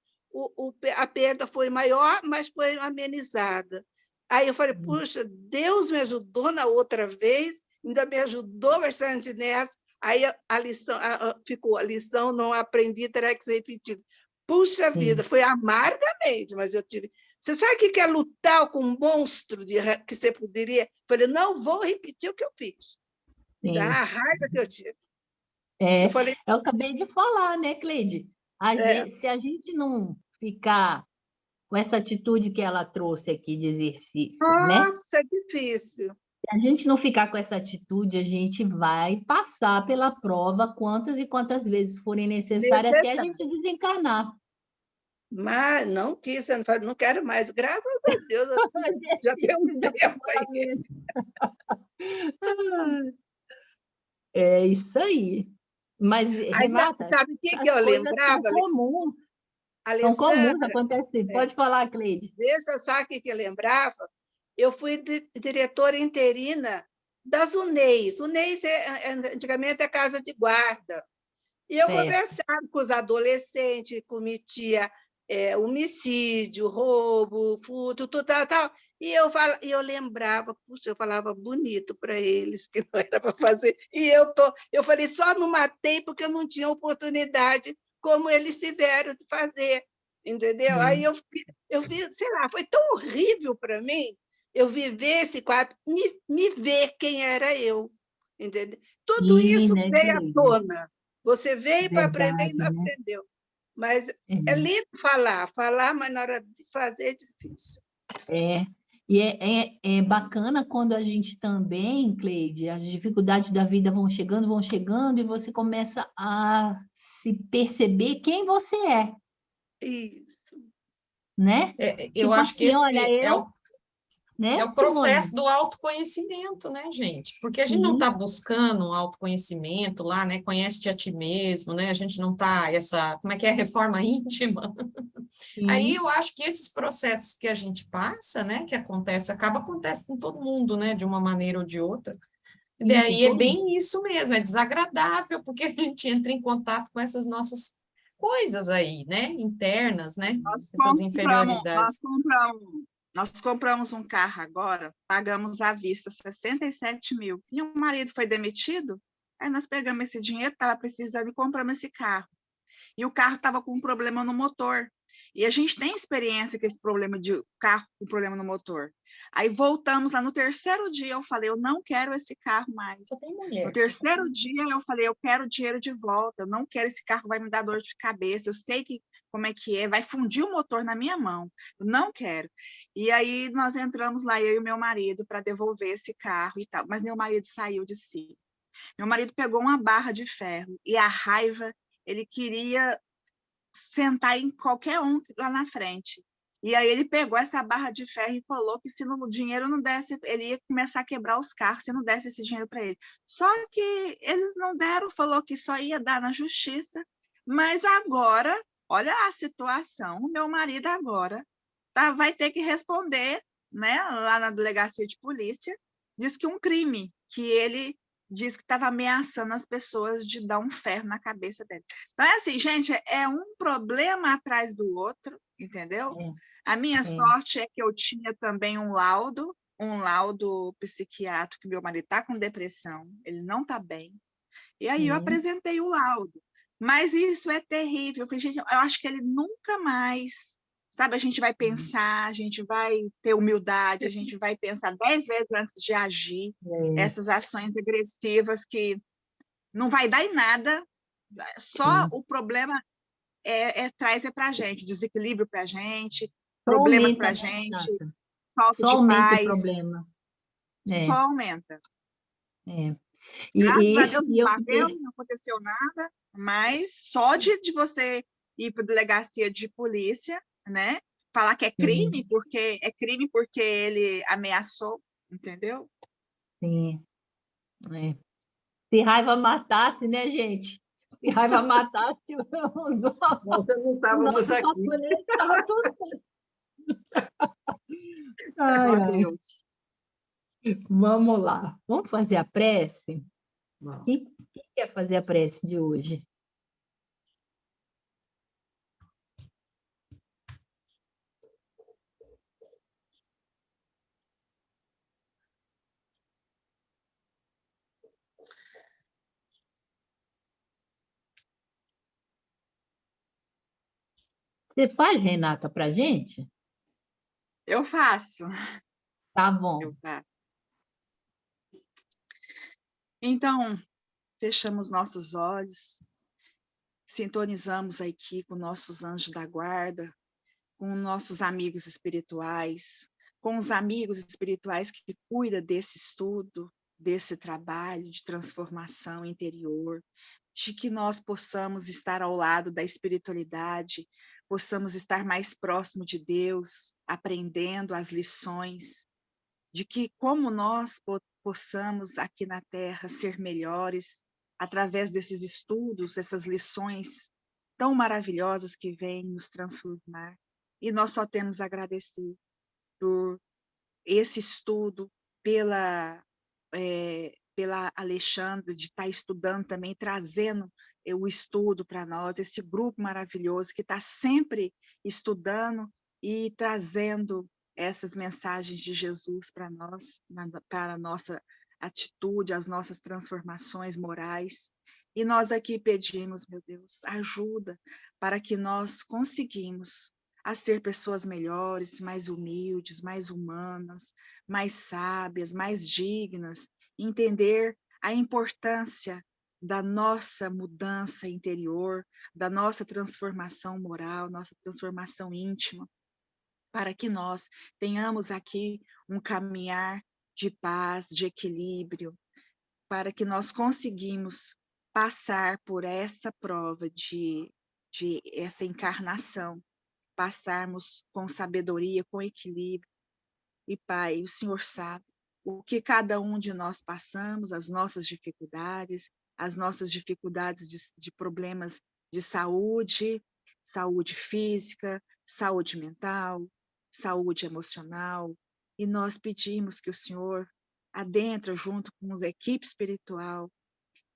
a perda foi maior, mas foi amenizada. Aí eu falei, puxa, Deus me ajudou na outra vez, ainda me ajudou bastante nessa, aí a lição ficou, a lição não aprendi, terá que ser repetida. Puxa vida, foi amargamente, mas eu tive... Você sabe o que é lutar com um monstro que você poderia... Eu falei, não vou repetir o que eu fiz. Da raiva que eu tive. Eu acabei de falar, né, Cleide? Se a gente não ficar com essa atitude que ela trouxe aqui de exercício, né? Nossa, é difícil. Se a gente não ficar com essa atitude, a gente vai passar pela prova quantas e quantas vezes forem necessárias até a gente desencarnar. Mas não quis, não quero mais, graças a Deus, já tem um tempo aí. É isso aí. Mas, Renata, sabe o que eu lembrava? São comuns acontecer. Pode falar, Cleide. Sabe o que eu lembrava? Eu fui diretora interina das UNEIs. UNEIs, antigamente, é casa de guarda. E eu conversava com os adolescentes que cometiam homicídio, roubo, furto, tal. E eu lembrava, puxa, eu falava bonito para eles, que não era para fazer. E eu falei, só não matei porque eu não tinha oportunidade como eles tiveram de fazer, entendeu? Aí eu vi, sei lá, foi tão horrível para mim eu viver esse quadro, me ver quem era eu, entendeu? Tudo isso veio à tona. Você veio para aprender e não aprendeu. Mas é lindo falar, mas na hora de fazer é difícil. E é bacana quando a gente também, Cleide, as dificuldades da vida vão chegando, e você começa a se perceber quem você é, Isso. né? Eu Tipo acho que assim, olha, esse é eu, o né, É o Simone? processo do autoconhecimento, né, gente? Porque a gente não Sim, está buscando um autoconhecimento lá, né? Conhece-te a ti mesmo, né? A gente não está como é que é, reforma íntima? Aí sim, eu acho que esses processos que a gente passa, né, que acontece com todo mundo, né, de uma maneira ou de outra. E sim, com daí é todo mundo. bem isso mesmo, é desagradável, porque a gente entra em contato com essas nossas coisas aí, né, internas, né, essas inferioridades. Nós compramos um carro agora, pagamos à vista 67 mil. E o marido foi demitido, aí nós pegamos esse dinheiro, estava precisando e compramos esse carro. E o carro estava com um problema no motor. E a gente tem experiência com esse problema de carro com problema no motor. Aí voltamos lá no terceiro dia, eu falei, eu não quero esse carro mais. Só tem No mulher. terceiro dia, eu falei, eu quero o dinheiro de volta, eu não quero esse carro, vai me dar dor de cabeça, eu sei como é que é, vai fundir o motor na minha mão, eu não quero. E aí nós entramos lá, eu e o meu marido, para devolver esse carro e tal, mas meu marido saiu de si. Meu marido pegou uma barra de ferro e a raiva, ele queria sentar em qualquer um lá na frente. E aí ele pegou essa barra de ferro e falou que se o dinheiro não desse, ele ia começar a quebrar os carros se não desse esse dinheiro para ele. Só que eles não deram, falou que só ia dar na justiça. Mas agora, olha a situação, o meu marido agora vai ter que responder, né, lá na delegacia de polícia, diz que um crime, que ele diz que estava ameaçando as pessoas de dar um ferro na cabeça dele. Então, é assim, gente, é um problema atrás do outro, entendeu? A minha sorte é que eu tinha também um laudo psiquiátrico, que meu marido está com depressão, ele não está bem. E aí eu apresentei o laudo. Mas isso é terrível. Eu falei, gente, eu acho que ele nunca mais, sabe, a gente vai pensar, a gente vai ter humildade, a gente vai pensar 10 vezes antes de agir, essas ações agressivas que não vai dar em nada, só o problema traz para a gente, desequilíbrio para a gente, Só problemas aumenta, para a né, gente, Renata? falta Só de aumenta o paz, problema. só aumenta. É. Graças a Deus E não eu bateu, fiquei... não aconteceu nada, mas só de você ir para a delegacia de polícia, né? Falar que é crime porque ele ameaçou, entendeu? Sim, é. Se raiva matasse, né, gente? Se raiva matasse, os Nós não estávamos nossos aqui. oponentes estavam tudo certo. Só Ai, ai. Deus. Vamos lá. Vamos fazer a prece? Não. Quem quer fazer a prece de hoje? Você faz, Renata, para gente? Eu faço, Tá eu bom. faço. Então, fechamos nossos olhos, sintonizamos aqui com nossos anjos da guarda, com nossos amigos espirituais, com os amigos espirituais que cuidam desse estudo, desse trabalho de transformação interior, de que nós possamos estar ao lado da espiritualidade, possamos estar mais próximo de Deus, aprendendo as lições, de que como nós possamos aqui na Terra ser melhores através desses estudos, essas lições tão maravilhosas que vêm nos transformar. E nós só temos a agradecer por esse estudo, pela Alexandra, de estar estudando também, trazendo o estudo para nós, esse grupo maravilhoso que está sempre estudando e trazendo essas mensagens de Jesus para nós, para a nossa atitude, as nossas transformações morais. E nós aqui pedimos, meu Deus, ajuda para que nós conseguimos a ser pessoas melhores, mais humildes, mais humanas, mais sábias, mais dignas, entender a importância da nossa mudança interior, da nossa transformação moral, nossa transformação íntima, para que nós tenhamos aqui um caminhar de paz, de equilíbrio, para que nós conseguimos passar por essa prova de essa encarnação, passarmos com sabedoria, com equilíbrio. E, Pai, o Senhor sabe o que cada um de nós passamos, as nossas dificuldades de problemas de saúde, saúde física, saúde mental, saúde emocional. E nós pedimos que o Senhor adentra junto com a equipe espiritual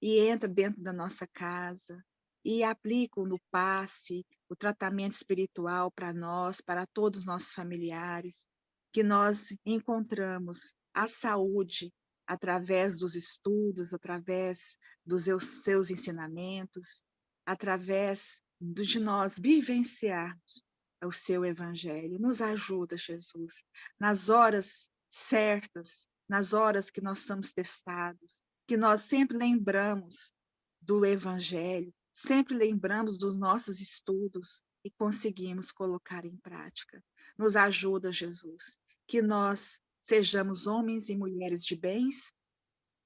e entra dentro da nossa casa e aplica no passe o tratamento espiritual para nós, para todos os nossos familiares, que nós encontramos a saúde através dos estudos, através dos seus ensinamentos, através de nós vivenciarmos o seu evangelho. Nos ajuda, Jesus, nas horas certas, nas horas que nós somos testados, que nós sempre lembramos do evangelho, sempre lembramos dos nossos estudos e conseguimos colocar em prática. Nos ajuda, Jesus, que nós sejamos homens e mulheres de bens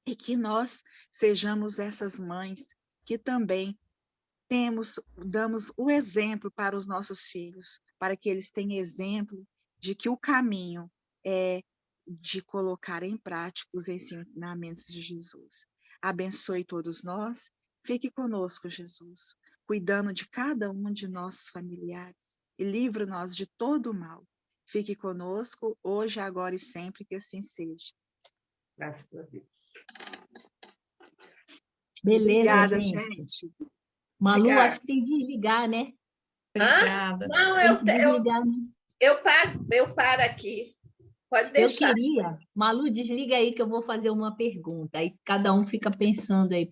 e que nós sejamos essas mães que também damos o exemplo para os nossos filhos, para que eles tenham exemplo de que o caminho é de colocar em prática os ensinamentos de Jesus. Abençoe todos nós, fique conosco, Jesus, cuidando de cada um de nossos familiares e livre-nos de todo o mal. Fique conosco, hoje, agora e sempre, que assim seja. Graças a Deus. Beleza, Obrigada, gente. Malu, Obrigada. acho que tem que desligar, né? Obrigada. Não, Tem que desligar, né? eu paro aqui. Pode Eu deixar. queria... Malu, desliga aí que eu vou fazer uma pergunta. Aí cada um fica pensando aí.